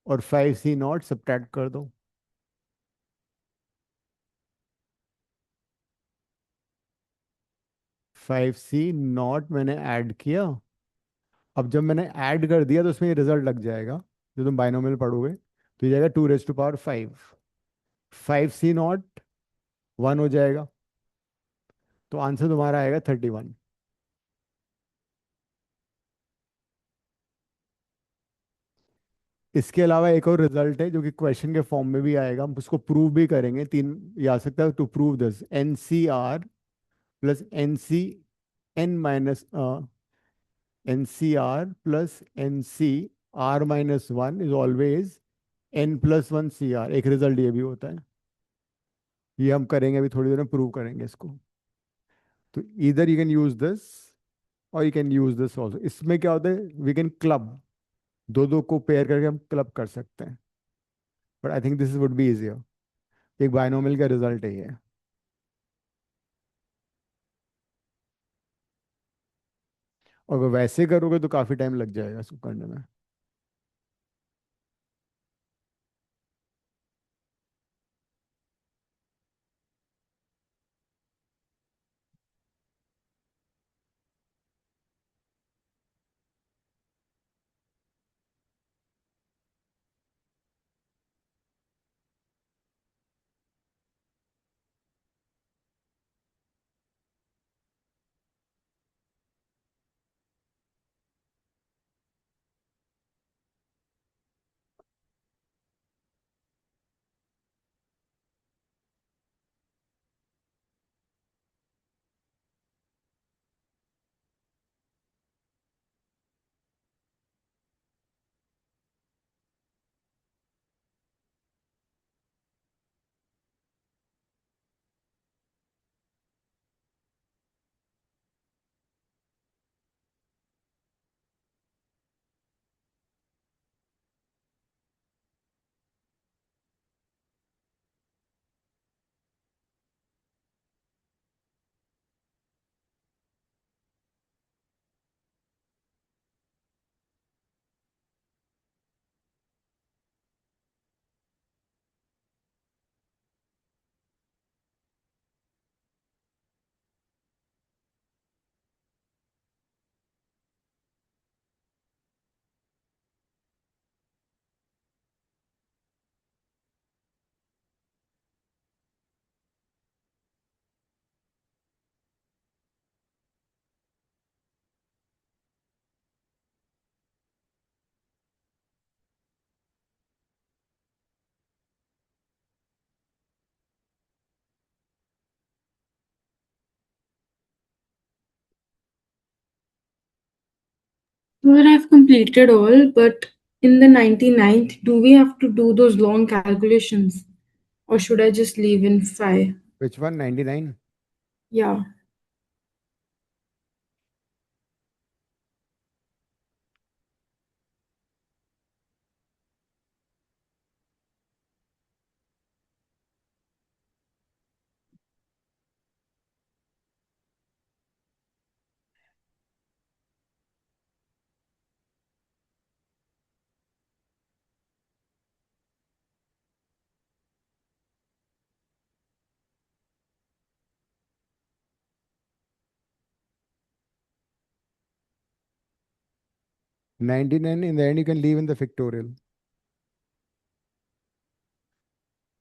और 5c0 सब्ट्रैक्ट कर दो। 5c0 मैंने ऐड किया। अब जब मैंने ऐड कर दिया तो उसमें ये रिजल्ट लग जाएगा, जो तुम बाइनोमियल पढ़ोगे तो ये जाएगा 2 raised to power 5। 5c0 1 हो जाएगा, तो आंसर तुम्हारा आएगा 31। इसके अलावा एक और रिजल्ट है जो कि क्वेश्चन के फॉर्म में भी आएगा, हम उसको प्रूव भी करेंगे। तीन ये आ सकता है to prove this, n C r plus n c n minus n C r plus n C r minus one is always n plus one c r. एक रिजल्ट ये भी होता है, ये हम करेंगे अभी थोड़ी देर में, प्रूव करेंगे इसको। तो इधर यू कैन यूज दिस और you can use this also. इसमें क्या होता है, वी कैन क्लब, दो दो को पेयर करके हम क्लब कर सकते हैं, but I think this would be easier. एक बायनोमियल का रिजल्ट है ये। और अगर वैसे करोगे तो काफी टाइम लग जाएगा इसको करने में। Well, I've completed all, but in the 99th, do we have to do those long calculations? Or should I just leave in 5? Which one, 99? Yeah. Ninety nine in the end you can leave in the factorial.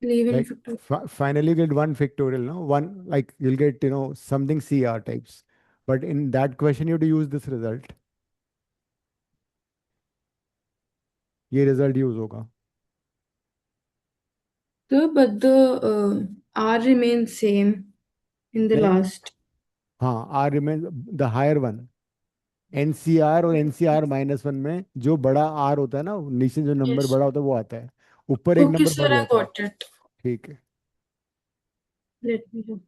Leave in Like factorial. finally you get one factorial, no? One, like you'll get, something CR types. But in that question, you have to use this result. ये result use होगा। So, but the R remains same in the नहीं, last. हाँ, R remains the higher one। NCR और NCR minus one में जो बड़ा R होता है ना, नीचे जो नंबर Yes. बड़ा होता है वो आता है, ऊपर एक Okay, नंबर sir, बढ़ I जाता है। got it. ठीक है, Let me know.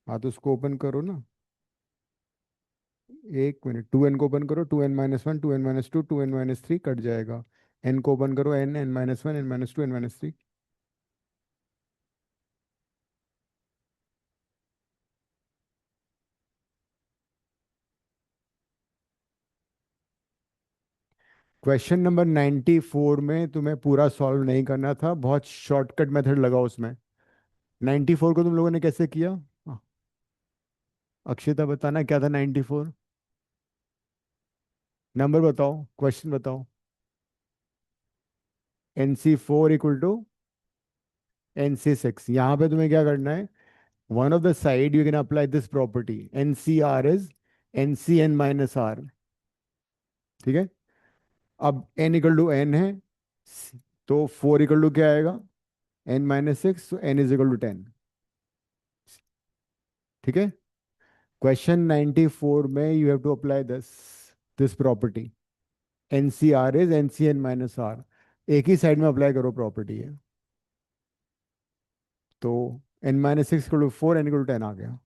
हाँ तो उसको ओपन करो ना। एक मिनट, 2n को ओपन करो, 2n-1, 2n-2, 2n-3 कट जाएगा। n को ओपन करो, n-1, n-2, n-3। Question number 94 में तुम्हें पूरा सॉल्व नहीं करना था, बहुत शॉर्टकट मेथड लगा उसमें। 94 को तुम लोगों ने कैसे किया? हाँ, अक्षिता बताना क्या था 94? नंबर बताओ, क्वेश्चन बताओ। NC4 equal to NC6। यहाँ पे तुम्हें क्या करना है, one of the side you can apply this property. NCR is NCN minus R. ठीक है, अब n इक्वल टू n है, तो 4 इक्वल टू क्या आएगा, n माइनस 6, तो n इज इक्वल टू 10. ठीक है, क्वेश्चन 94 में you have to apply this property. NCR is NCN minus R. एक ही साइड में अप्लाई करो प्रॉपर्टी है, तो n minus 6 equal to 4, n equal to 10 आ गया.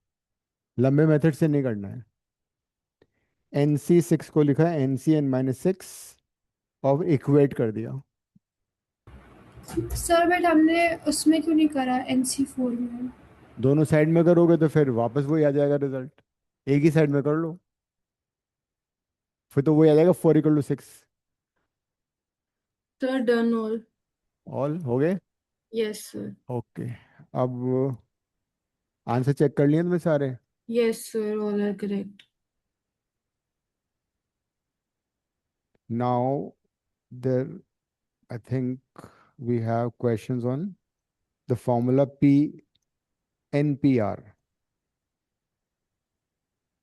लंबे मेथड से नहीं करना है. NC6 को लिखा है NCN माइनस 6 और इक्वेट कर दिया. सर बट हमने उसमें क्यों नहीं करा NC4 में? दोनों साइड में करोगे तो फिर वापस वही आ जाएगा रिजल्ट. एक ही साइड में कर लो, फिर तो वही आ जाएगा 4 equal to 6. Sir, done all. All हो गए. Yes, sir. ओके, अब आंसर चेक कर लिए तुमने सारे. Yes, sir. All are correct. Now there I think we have questions on the formula P NPR,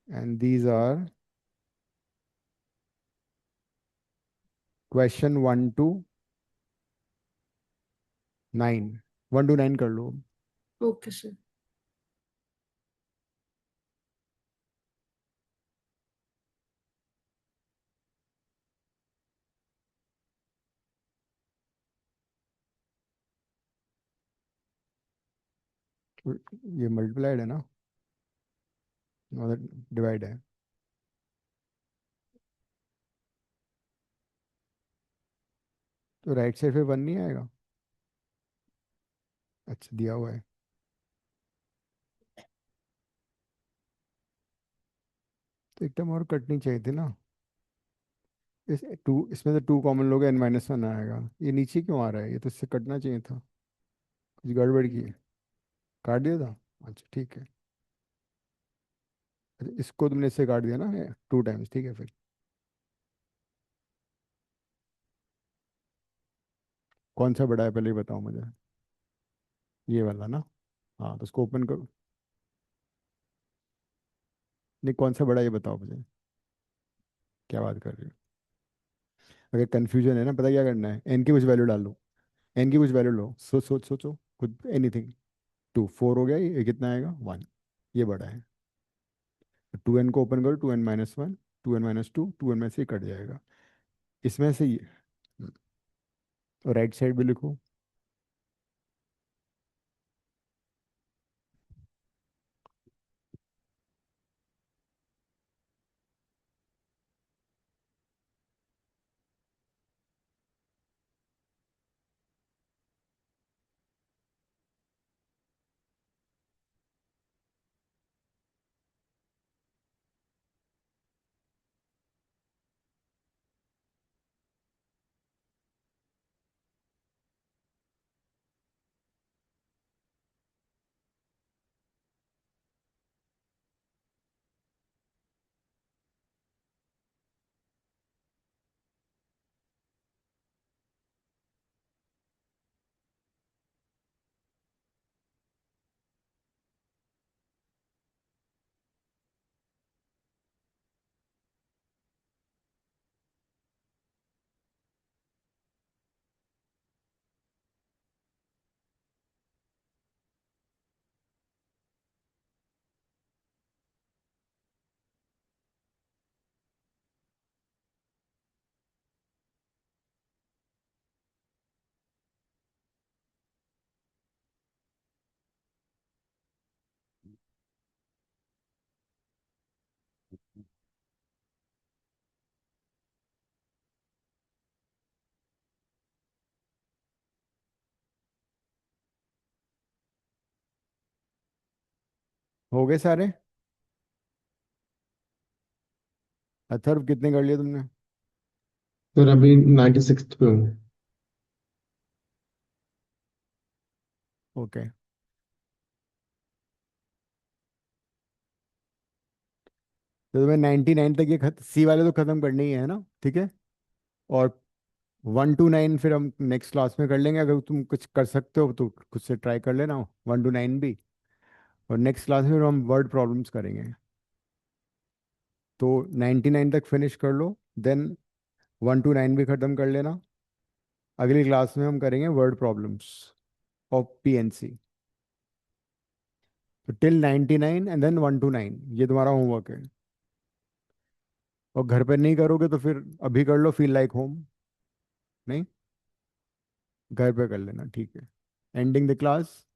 and these are question 1 to 9. 1 to 9 कर लो. Okay, sir. ये multiplied है ना, divide है. तो राइट साइड पे 1 नहीं आएगा. अच्छा, दिया हुआ है. तो एक टर्म और कटनी चाहिए थी ना. इसमें से 2 कॉमन लोग n-1 आएगा. ये नीचे क्यों आ रहा है, ये तो इससे कटना चाहिए था. कुछ गड़बड़ की है, काट दिया था. अच्छा ठीक है. अच्छा, इसको तुमने इससे काट दिया ना 2 टाइम्स. ठीक है, फिर कौन सा बड़ा है पहले ये बताओ मुझे. ये वाला ना. हाँ, तो उसको ओपन करो. नहीं, कौन सा बड़ा है ये बताओ मुझे. क्या बात कर रही हो. अगर कन्फ्यूजन है ना, पता क्या करना है, एन की कुछ वैल्यू डाल लो. एन की कुछ वैल्यू लो, सोचो खुद, एनीथिंग. 4 हो गया, ये कितना आएगा, 1. ये बड़ा है. 2n को ओपन करो, 2n-1, 2n-2, 2n में से ही कट जाएगा. इसमें से ये, और राइट साइड भी लिखो. हो गए सारे. अथर्व कितने कर लिए तुमने. सर अभी 96 पे हूँ. ओके, तो तुम्हें 99 तक ये सी वाले तो खत्म करने ही है ना. ठीक है, और 1 to 9 फिर हम नेक्स्ट क्लास में कर लेंगे. अगर तुम कुछ कर सकते हो तो खुद से ट्राई कर लेना, 1 to 9 भी. और नेक्स्ट क्लास में हम वर्ड प्रॉब्लम्स करेंगे। तो 99 तक फिनिश कर लो, देन 1 to 9 भी ख़त्म कर लेना। अगली क्लास में हम करेंगे वर्ड प्रॉब्लम्स ऑफ PNC। तो टिल 99 एंड देन 1 to 9 ये तुम्हारा होमवर्क है। और घर पे नहीं करोगे तो फिर अभी कर लो, फील लाइक होम। नहीं, घर पे कर लेना, ठीक है। Ending the class.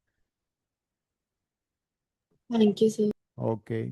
Thank you sir. Okay.